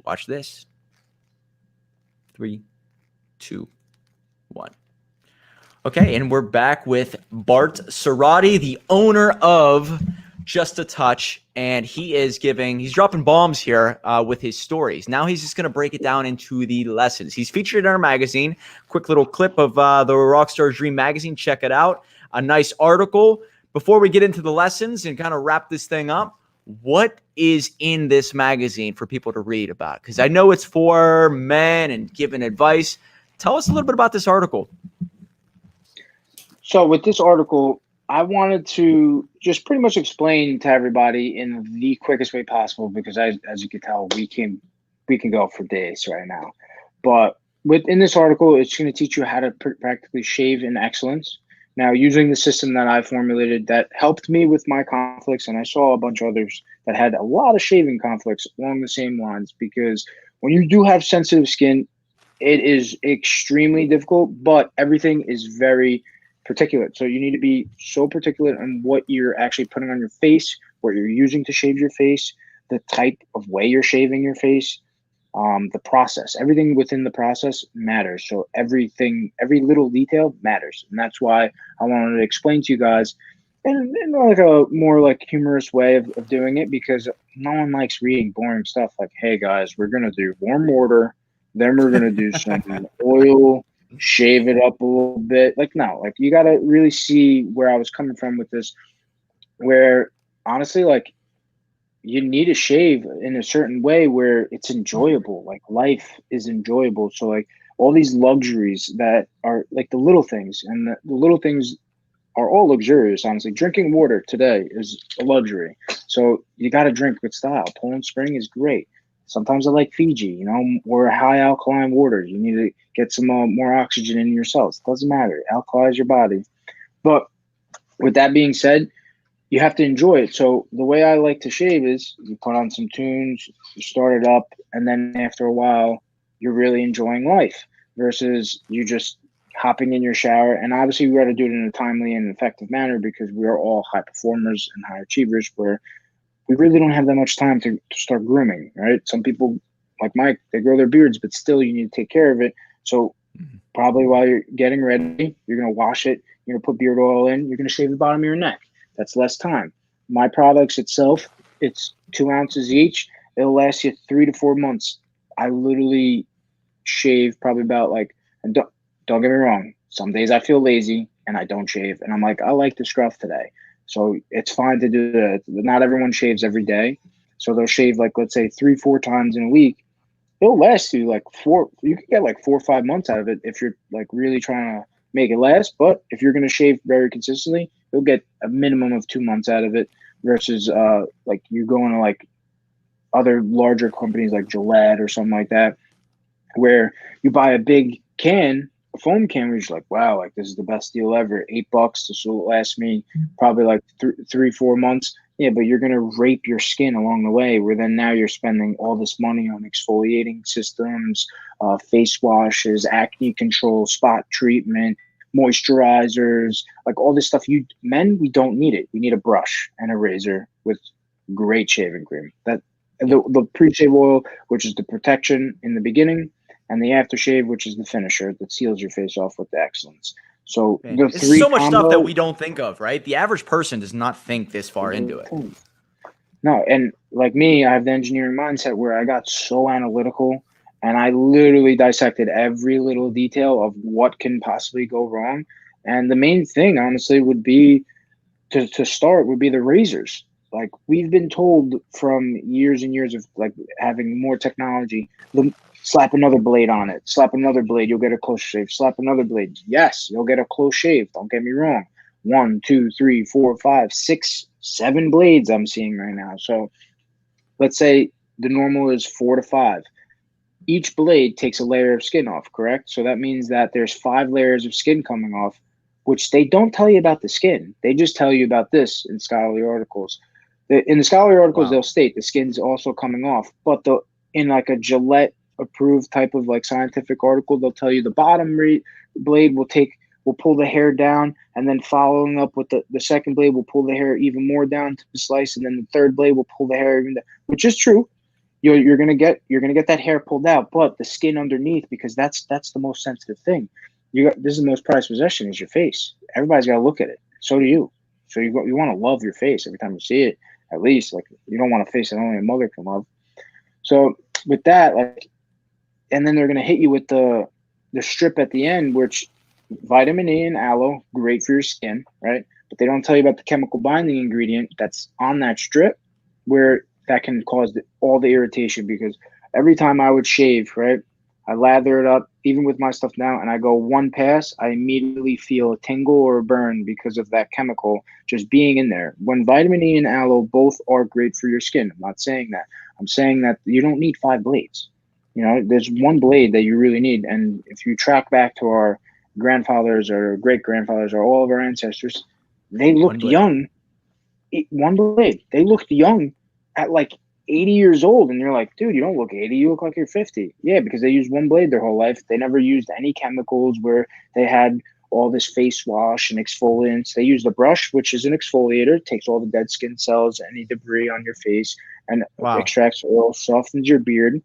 [SPEAKER 1] Watch this. 3, 2, 1. Okay, and we're back with Bart Cerrati, the owner of Just a Touch, and he's dropping bombs here with his stories. Now he's just going to break it down into the lessons. He's featured in our magazine. Quick little clip of the Rockstars Dream magazine. Check it out. A nice article. Before we get into the lessons and kind of wrap this thing up, what is in this magazine for people to read about? Because I know it's for men and giving advice. Tell us a little bit about this article.
[SPEAKER 2] So with this article, I wanted to just pretty much explain to everybody in the quickest way possible because, as you can tell, we can go for days right now. But within this article, it's going to teach you how to practically shave in excellence. Now, using the system that I formulated that helped me with my conflicts, and I saw a bunch of others that had a lot of shaving conflicts along the same lines, because when you do have sensitive skin, it is extremely difficult, but everything is very particulate. So you need to be so particulate on what you're actually putting on your face, what you're using to shave your face, the type of way you're shaving your face, the process. Everything within the process matters. So every little detail matters. And that's why I wanted to explain to you guys in like a more like humorous way of doing it, because no one likes reading boring stuff like, hey guys, we're going to do warm water, then we're going to do some oil, shave it up a little bit. Like, no, like you got to really see where I was coming from with this, where honestly, like you need to shave in a certain way where it's enjoyable. Like life is enjoyable. So like all these luxuries that are like the little things, and the little things are all luxurious, honestly. Drinking water today is a luxury. So you got to drink with style. Poland Spring is great. Sometimes I like Fiji, or high alkaline waters. You need to get some more oxygen in your cells. It doesn't matter. Alkalize your body. But with that being said, you have to enjoy it. So the way I like to shave is you put on some tunes, you start it up, and then after a while, you're really enjoying life versus you just hopping in your shower. And obviously, we got to do it in a timely and effective manner because we are all high performers and high achievers where we really don't have that much time to start grooming, right? Some people, like Mike, they grow their beards, but still you need to take care of it. So probably while you're getting ready, you're going to wash it, you're going to put beard oil in, you're going to shave the bottom of your neck. That's less time. My products itself, it's 2 ounces each. It'll last you 3 to 4 months. I literally shave probably about like, and don't get me wrong, some days I feel lazy and I don't shave. And I'm like, I like the scruff today. So it's fine to do that. Not everyone shaves every day. So they'll shave like, let's say 3-4 times in a week. It'll last you like you can get like 4 or 5 months out of it if you're like really trying to make it last. But if you're going to shave very consistently, you'll get a minimum of 2 months out of it versus like you going to like other larger companies like Gillette or something like that, where you buy a big can, a foam can, where you're just like, wow, like this is the best deal ever. $8. This will last me probably like 3-4 months. Yeah, but you're going to rape your skin along the way, where then now you're spending all this money on exfoliating systems, face washes, acne control, spot treatment, moisturizers, like all this stuff. You men, we don't need it. We need a brush and a razor with great shaving cream. That
[SPEAKER 1] Yeah.
[SPEAKER 2] the pre-shave oil, which is the protection in the beginning, and the aftershave, which is the finisher that seals your face off with the excellence. So
[SPEAKER 1] Man,
[SPEAKER 2] the
[SPEAKER 1] this is
[SPEAKER 2] three
[SPEAKER 1] so much stuff that
[SPEAKER 2] combo.
[SPEAKER 1] we don't think of, right? The average person does not think this far into it.
[SPEAKER 2] No, and like me, I have the engineering mindset where I got so analytical and I literally dissected every little detail of what can possibly go wrong. And the main thing, honestly, would be to start would be the razors. Like we've been told from years and years of like having more technology, slap another blade on it, slap another blade, you'll get a close shave, slap another blade. Yes, you'll get a close shave. Don't get me wrong. One, two, three, four, five, six, 7 blades I'm seeing right now. So let's say the normal is 4 to 5. Each blade takes a layer of skin off, correct? So that means that there's 5 layers of skin coming off, which they don't tell you about the skin. They just tell you about this in scholarly articles. In the scholarly articles,
[SPEAKER 1] Wow.
[SPEAKER 2] they'll state the skin's also coming off, but in like a Gillette approved type of like scientific article, they'll tell you the bottom blade will pull the hair down, and then following up with the second blade will pull the hair even more down to the slice, and then the third blade will pull the hair even down, which is true. You're gonna get that hair pulled out, but the skin underneath, because that's the most sensitive thing. This is the most prized possession is your face. Everybody's got to look at it. So do you. So you want to love your face every time you see it. At least like you don't want a face that only a mother can love. So with that, like, and then they're gonna hit you with the strip at the end, which vitamin E and aloe, great for your skin, right? But they don't tell you about the chemical binding ingredient that's on that strip, where that can cause all the irritation. Because every time I would shave, right, I lather it up, even with my stuff now, and I go one pass, I immediately feel a tingle or a burn because of that chemical just being in there. When vitamin E and aloe both are great for your skin, I'm not saying that. I'm saying that you don't need 5 blades. There's one blade that you really need. And if you track back to our grandfathers or great grandfathers or all of our ancestors, they
[SPEAKER 1] One
[SPEAKER 2] looked
[SPEAKER 1] blade.
[SPEAKER 2] young. One blade. They looked young at like 80 years old. And you're like, dude, you don't look 80. You look like you're 50. Yeah, because they used one blade their whole life. They never used any chemicals where they had all this face wash and exfoliants. They used a brush, which is an exfoliator, takes all the dead skin cells, any debris on your face, and
[SPEAKER 1] Wow.
[SPEAKER 2] extracts oil, softens your beard.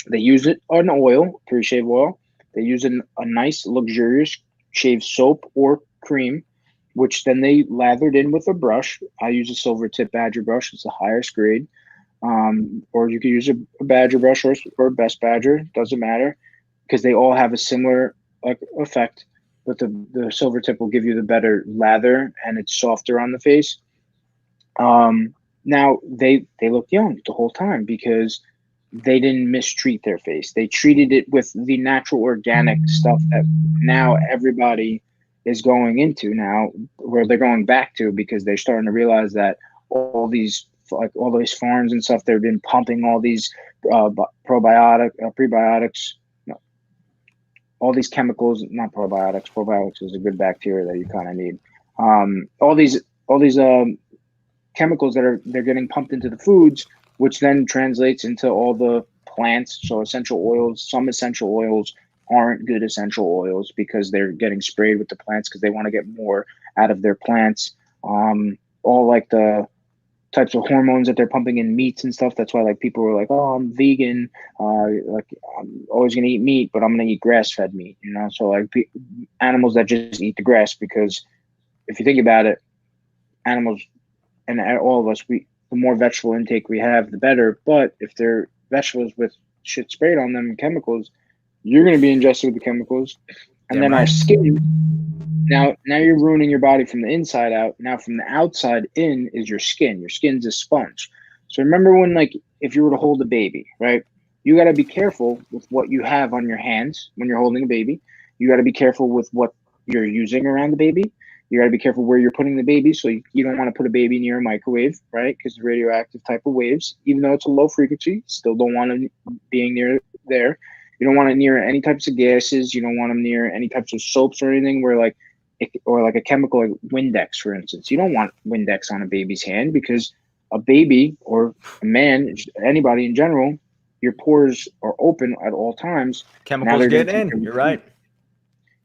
[SPEAKER 2] They use it on oil, pre-shave oil. They use a nice, luxurious shave soap or cream, which then they lathered in with a brush. I use a silver tip badger brush. It's the highest grade. Or you could use a badger brush or best badger. Doesn't matter, because they all have a similar like effect. But the silver tip will give you the better lather, and it's softer on the face. Now they looked young the whole time because they didn't mistreat their face. They treated it with the natural organic stuff that now everybody is going into now, where they're going back to, because they're starting to realize that all these farms and stuff, they've been pumping all these prebiotics, no, all these chemicals, not probiotics. Probiotics is a good bacteria that you kind of need. All these chemicals they're getting pumped into the foods, which then translates into all the plants. So essential oils, some essential oils aren't good essential oils because they're getting sprayed with the plants because they want to get more out of their plants. All like the types of hormones that they're pumping in meats and stuff. That's why like people were like, oh, I'm vegan. Like I'm always gonna eat meat, but I'm gonna eat grass fed meat. So like animals that just eat the grass, because if you think about it, animals and all of us, the more vegetable intake we have, the better. But if they're vegetables with shit sprayed on them, chemicals, you're going to be ingested with the chemicals. And
[SPEAKER 1] Damn
[SPEAKER 2] then our
[SPEAKER 1] right.
[SPEAKER 2] skin. Now you're ruining your body from the inside out. Now from the outside in is your skin. Your skin's a sponge. So remember when, like, if you were to hold a baby, right? You got to be careful with what you have on your hands when you're holding a baby. You got to be careful with what you're using around the baby. You got to be careful where you're putting the baby. So you don't want to put a baby near a microwave, right? Because the radioactive type of waves, even though it's a low frequency, still don't want them being near there. You don't want it near any types of gases. You don't want them near any types of soaps or anything where, like, or like a chemical like Windex, for instance. You don't want Windex on a baby's hand because a baby or a man, anybody in general, your pores are open at all times. Now
[SPEAKER 1] Chemicals
[SPEAKER 2] they're going
[SPEAKER 1] getting
[SPEAKER 2] to take
[SPEAKER 1] in. You're
[SPEAKER 2] everything.
[SPEAKER 1] right.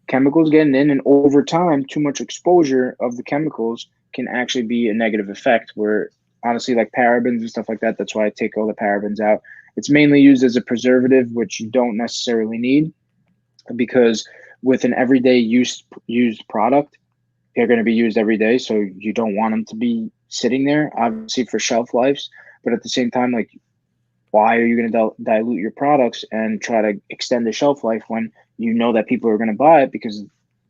[SPEAKER 2] Chemicals getting in, and over time, too much exposure of the chemicals can actually be a negative effect. Where honestly, like parabens and stuff like that, that's why I take all the parabens out. It's mainly used as a preservative, which you don't necessarily need because with an everyday used product, they're going to be used every day, so you don't want them to be sitting there, obviously for shelf lives. But at the same time, like, why are you going to dilute your products and try to extend the shelf life when you know that people are going to buy it because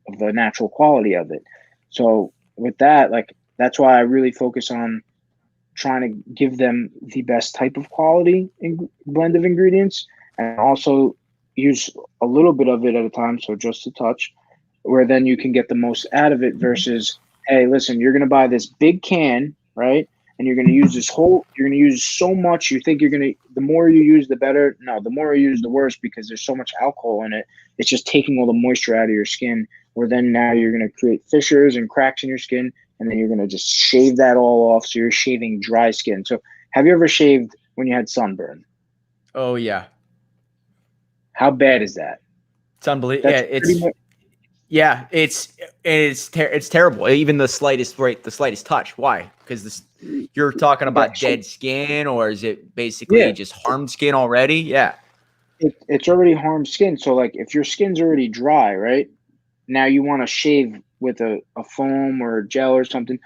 [SPEAKER 2] of the natural quality of it? So with that, like, that's why I really focus on trying to give them the best type of quality blend of ingredients, and also use a little bit of it at a time, so just a touch, where then you can get the most out of it versus, hey, listen, you're going to buy this big can, right? And you're going to use you're going to use so much. You think the more you use, the better. No, the more you use, the worse, because there's so much alcohol in it. It's just taking all the moisture out of your skin, where then now you're going to create fissures and cracks in your skin. And then you're going to just shave that all off. So you're shaving dry skin. So have you ever shaved when you had sunburn?
[SPEAKER 1] Oh yeah.
[SPEAKER 2] How bad is that?
[SPEAKER 1] It's unbelievable.
[SPEAKER 2] That's pretty much.
[SPEAKER 1] Yeah, it's terrible. Even the slightest touch. Why? Because you're talking about dead skin, or is it basically
[SPEAKER 2] Yeah,
[SPEAKER 1] just harmed skin already? Yeah.
[SPEAKER 2] it's already harmed skin. So like if your skin's already dry, right? Now you want to shave with a foam or a gel or something.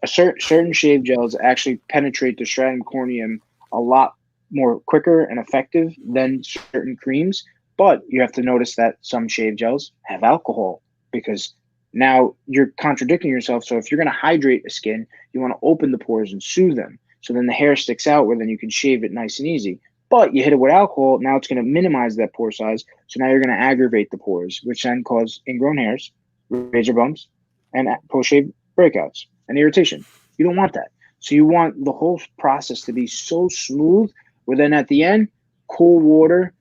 [SPEAKER 2] Certain shave gels actually penetrate the stratum corneum a lot more quicker and effective than certain creams. But you have to notice that some shave gels have alcohol, because now you're contradicting yourself. So if you're going to hydrate the skin, you want to open the pores and soothe them. So then the hair sticks out, where then you can shave it nice and easy. But you hit it with alcohol, now it's going to minimize that pore size. So now you're going to aggravate the pores, which then cause ingrown hairs, razor bumps, and post-shave breakouts and irritation. You don't want that. So you want the whole process to be so smooth, where then at the end, cool water,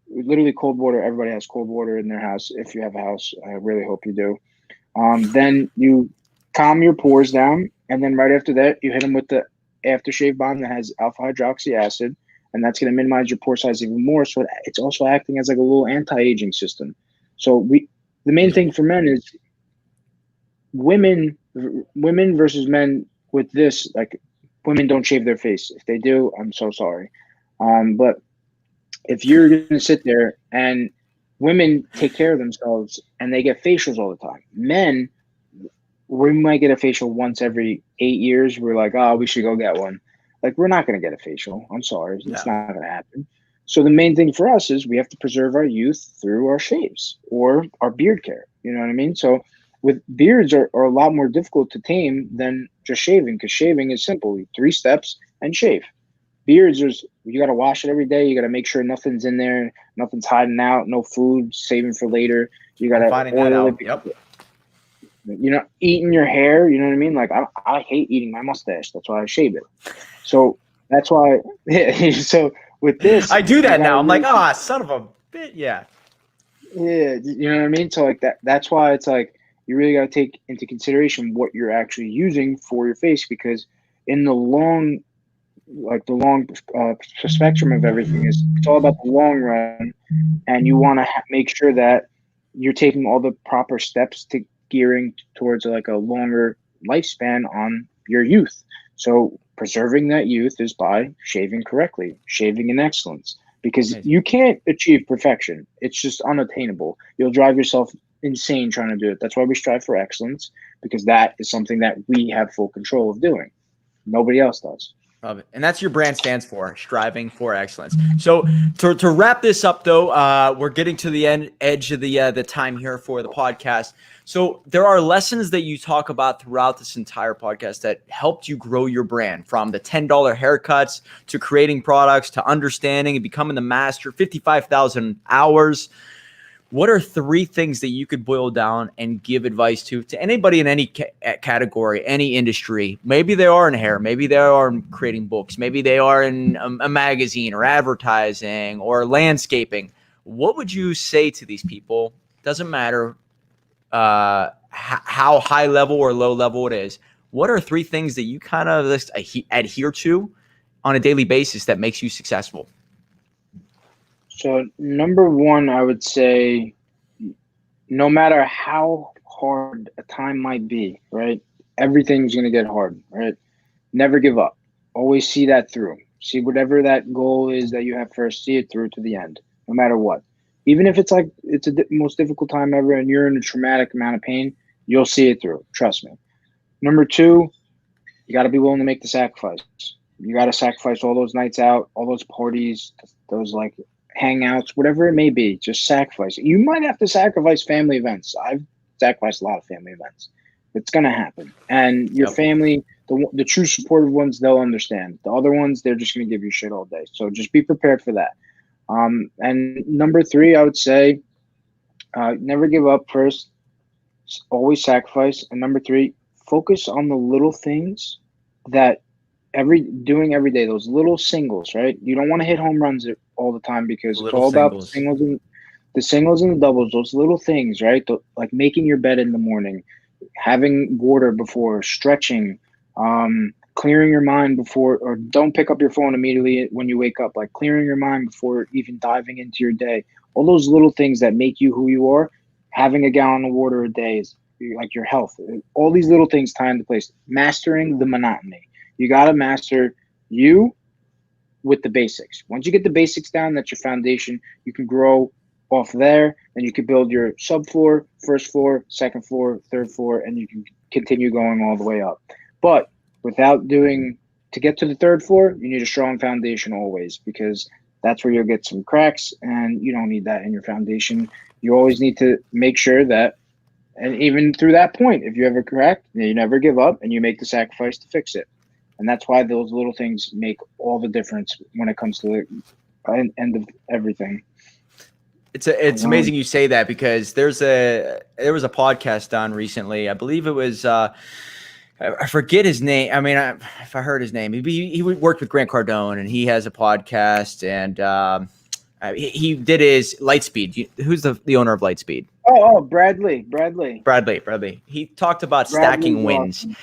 [SPEAKER 2] literally cold water. Everybody has cold water in their house. If you have a house, I really hope you do. Then you calm your pores down, and then right after that, you hit them with the aftershave balm that has alpha hydroxy acid, and that's going to minimize your pore size even more. So it's also acting as like a little anti-aging system. So the main thing for men is women versus men with this. Like, women don't shave their face. If they do, I'm so sorry. But if you're going to sit there, and women take care of themselves and they get facials all the time. Men, we might get a facial once every 8 years. We're like, oh, we should go get one. Like, we're not going to get a facial. I'm sorry. It's not going to happen. So the main thing for us is we have to preserve our youth through our shaves or our beard care. You know what I mean? So with beards are a lot more difficult to tame than just shaving, because shaving is simple. 3 steps and shave. Beards, you got to wash it every day. You got to make sure nothing's in there, nothing's hiding out, no food, saving for later. You got
[SPEAKER 1] I'm
[SPEAKER 2] to
[SPEAKER 1] finding that
[SPEAKER 2] oil
[SPEAKER 1] out.
[SPEAKER 2] it.
[SPEAKER 1] Yep.
[SPEAKER 2] You know, eating your hair, you know what I mean? Like, I hate eating my mustache. That's why I shave it. So that's why. So with this,
[SPEAKER 1] I do that now. I'm like,
[SPEAKER 2] really,
[SPEAKER 1] son of a bit. Yeah.
[SPEAKER 2] yeah, you know what I mean? So like that's why it's like you really got to take into consideration what you're actually using for your face, because in the long, like the long spectrum of everything, is it's all about the long run, and you want to make sure that you're taking all the proper steps to gearing towards like a longer lifespan on your youth. So preserving that youth is by shaving correctly, shaving in excellence, because
[SPEAKER 1] Amazing.
[SPEAKER 2] you can't achieve perfection. It's just unattainable. You'll drive yourself insane trying to do it. That's why we strive for excellence, because that is something that we have full control of doing. Nobody else does.
[SPEAKER 1] Love it. And that's your brand stands for, striving for excellence. So to wrap this up, though, we're getting to the edge of the time here for the podcast. So there are lessons that you talk about throughout this entire podcast that helped you grow your brand, from the $10 haircuts to creating products to understanding and becoming the master, 55,000 hours. What are 3 things that you could boil down and give advice to anybody in any category, any industry? Maybe they are in hair, maybe they are in creating books, maybe they are in a magazine or advertising or landscaping. What would you say to these people? Doesn't matter how high level or low level it is, what are 3 things that you kind of adhere to on a daily basis that makes you successful?
[SPEAKER 2] So number one, I would say, no matter how hard a time might be, right? Everything's going to get hard, right? Never give up. Always see that through. See whatever that goal is that you have first, see it through to the end, no matter what. Even if it's like it's the most difficult time ever and you're in a traumatic amount of pain, you'll see it through. Trust me. Number two, you got to be willing to make the sacrifice. You got to sacrifice all those nights out, all those parties, those like hangouts, whatever it may be. Just sacrifice. You might have to sacrifice family events. I've sacrificed a lot of family events. It's gonna happen, and your
[SPEAKER 1] Yep.
[SPEAKER 2] family, the true supportive ones, they'll understand. The other ones, they're just gonna give you shit all day. So just be prepared for that. And number three, I would say, never give up. First, always sacrifice, and number three, focus on the little things that doing every day. Those little singles, right? You don't want to hit home runs all the time because it's
[SPEAKER 1] Little
[SPEAKER 2] all about
[SPEAKER 1] singles.
[SPEAKER 2] the singles and the doubles. Those little things, right? Like making your bed in the morning, having water before, stretching, clearing your mind before, or don't pick up your phone immediately when you wake up, like clearing your mind before even diving into your day. All those little things that make you who you are. Having a gallon of water a day is like your health. All these little things tie into place. Mastering the monotony. You got to master you with the basics. Once you get the basics down, that's your foundation. You can grow off there, and you can build your subfloor, first floor, second floor, third floor, and you can continue going all the way up. But to get to the third floor, you need a strong foundation always, because that's where you'll get some cracks, and you don't need that in your foundation. You always need to make sure that, and even through that point, if you ever crack, you never give up and you make the sacrifice to fix it. And that's why those little things make all the difference when it comes to the end of everything.
[SPEAKER 1] It's amazing you say that, because there was a podcast done recently. I believe it was I forget his name. I mean, if I heard his name, he worked with Grant Cardone, and he has a podcast, and he did his Lightspeed. Who's the owner of Lightspeed?
[SPEAKER 2] Oh, Bradley.
[SPEAKER 1] He talked about
[SPEAKER 2] Bradley's
[SPEAKER 1] stacking wins.
[SPEAKER 2] awesome.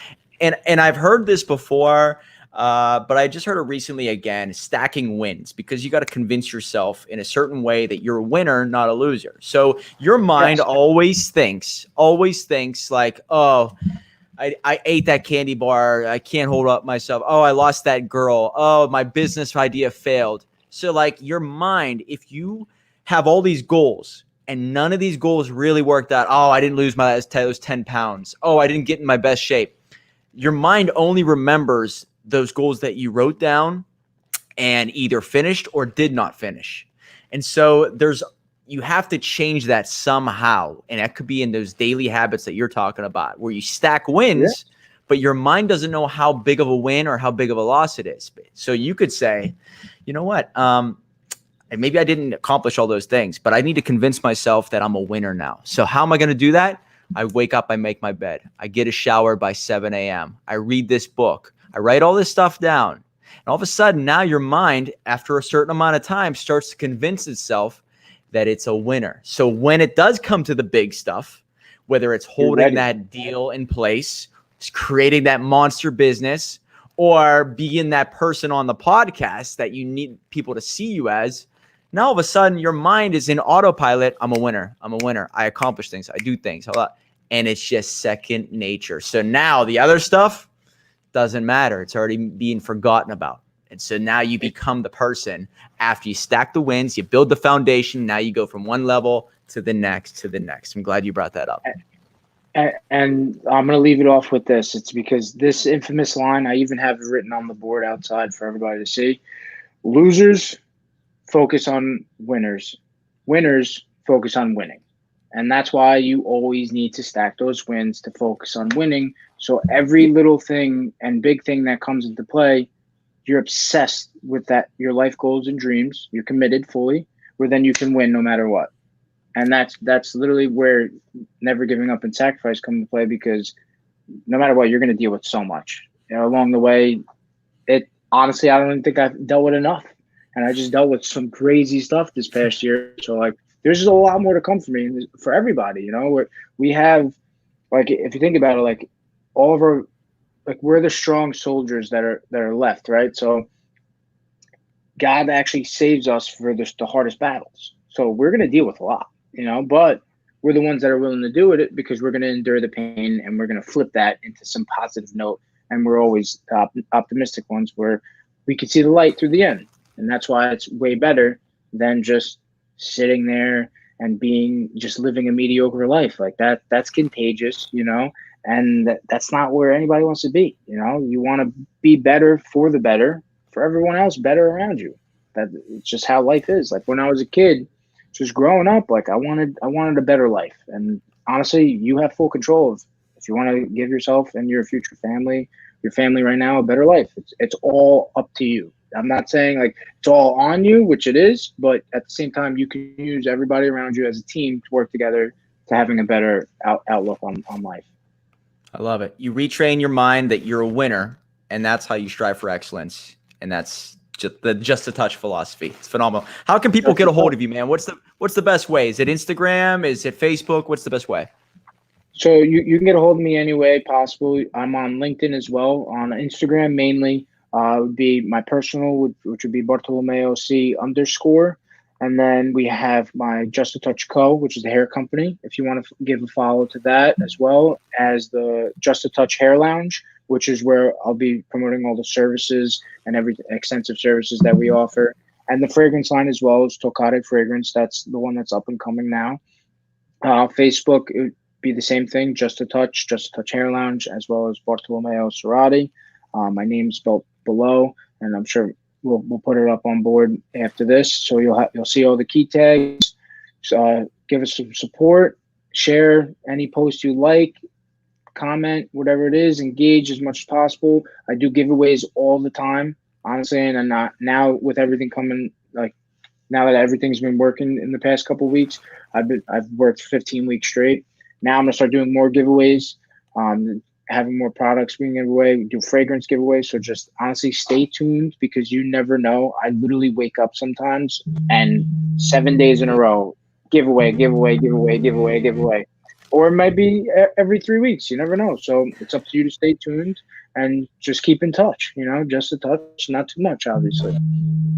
[SPEAKER 1] And I've heard this before, but I just heard it recently again, stacking wins, because you got to convince yourself in a certain way that you're a winner, not a loser. So your mind
[SPEAKER 2] Yes.
[SPEAKER 1] always thinks like, oh, I ate that candy bar. I can't hold up myself. Oh, I lost that girl. Oh, my business idea failed. So like your mind, if you have all these goals and none of these goals really worked out. Oh, I didn't lose those 10 pounds. Oh, I didn't get in my best shape. Your mind only remembers those goals that you wrote down and either finished or did not finish. And so you have to change that somehow. And that could be in those daily habits that you're talking about, where you stack wins, but your mind doesn't know how big of a win or how big of a loss it is. So you could say, you know what? And maybe I didn't accomplish all those things, but I need to convince myself that I'm a winner now. So how am I going to do that? I wake up, I make my bed. I get a shower by 7 a.m. I read this book. I write all this stuff down. And all of a sudden, now your mind, after a certain amount of time, starts to convince itself that it's a winner. So when it does come to the big stuff, whether it's holding that deal in place, creating that monster business, or being that person on the podcast that you need people to see you as, now all of a sudden your mind is in autopilot. I'm a winner. I accomplish things. I do things a lot. And it's just second nature. So now the other stuff doesn't matter. It's already being forgotten about. And so now you become the person after you stack the wins, you build the foundation. Now you go from one level to the next. I'm glad you brought that up.
[SPEAKER 2] And I'm going to leave it off with this. It's because this infamous line, I even have it written on the board outside for everybody to see. Losers focus on winners. Winners focus on winning. And that's why you always need to stack those wins to focus on winning. So every little thing and big thing that comes into play, you're obsessed with that, your life goals and dreams. You're committed fully, where then you can win no matter what. And that's literally where never giving up and sacrifice come into play, because no matter what, you're going to deal with so much. Along the way, honestly, I don't think I've dealt with enough. And I just dealt with some crazy stuff this past year. So like there's just a lot more to come for me, for everybody. We have, like, if you think about it, like, all of our, like, we're the strong soldiers that are left, right? So God actually saves us for the hardest battles. So we're going to deal with a lot, but we're the ones that are willing to do it because we're going to endure the pain, and we're going to flip that into some positive note. And we're always optimistic ones where we can see the light through the end. And that's why it's way better than just sitting there and just living a mediocre life like that. That's contagious, and that's not where anybody wants to be. You want to be better for the better, for everyone else better around you. It's just how life is. Like, when I was a kid, just growing up, like, I wanted a better life. And honestly, you have full control of if you want to give yourself and your future family, your family right now, a better life. It's all up to you. I'm not saying like it's all on you, which it is, but at the same time, you can use everybody around you as a team to work together to having a better outlook on life.
[SPEAKER 1] I love it. You retrain your mind that you're a winner, and that's how you strive for excellence. And that's just a touch philosophy. It's phenomenal. How can people get a hold of you, man? What's the best way? Is it Instagram? Is it Facebook? What's the best way?
[SPEAKER 2] So you can get a hold of me any way possible. I'm on LinkedIn as well. On Instagram mainly would be my personal, which would be Bartolomeo C _. And then we have my Just a Touch Co., which is the hair company. If you want to give a follow to that, as well as the Just a Touch Hair Lounge, which is where I'll be promoting all the services and every extensive services that we offer. And the fragrance line as well is Tocare Fragrance. That's the one that's up and coming now. Facebook, it would be the same thing, Just a Touch Hair Lounge, as well as Bartolomeo Cerrati. My name's spelled below, and I'm sure we'll put it up on board after this, so you'll see all the key tags. Give us some support, share any post you like, comment, whatever it is, engage as much as possible. I do giveaways all the time, honestly, and I'm not now with everything coming, like, now that everything's been working in the past couple of weeks. I've worked 15 weeks straight. Now I'm gonna start doing more giveaways, having more products being given away. We do fragrance giveaways. So just honestly stay tuned, because you never know. I literally wake up sometimes and 7 days in a row, giveaway. Or it might be every 3 weeks. You never know. So it's up to you to stay tuned and just keep in touch. Just a touch, not too much, obviously.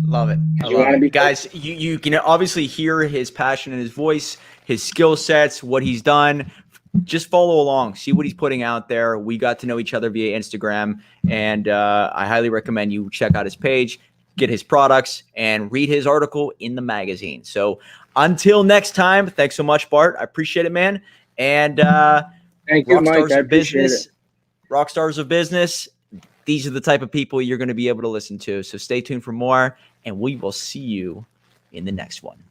[SPEAKER 1] Love it. I love it. Guys, you can obviously hear his passion in his voice, his skill sets, what he's done. Just follow along, see what he's putting out there. We got to know each other via Instagram, and I highly recommend you check out his page, get his products, and read his article in the magazine. So until next time, thanks so much, Bart. I appreciate it, man. And
[SPEAKER 2] thank you, Mike. I appreciate it.
[SPEAKER 1] Rockstars of business. These are the type of people you're going to be able to listen to. So stay tuned for more, and we will see you in the next one.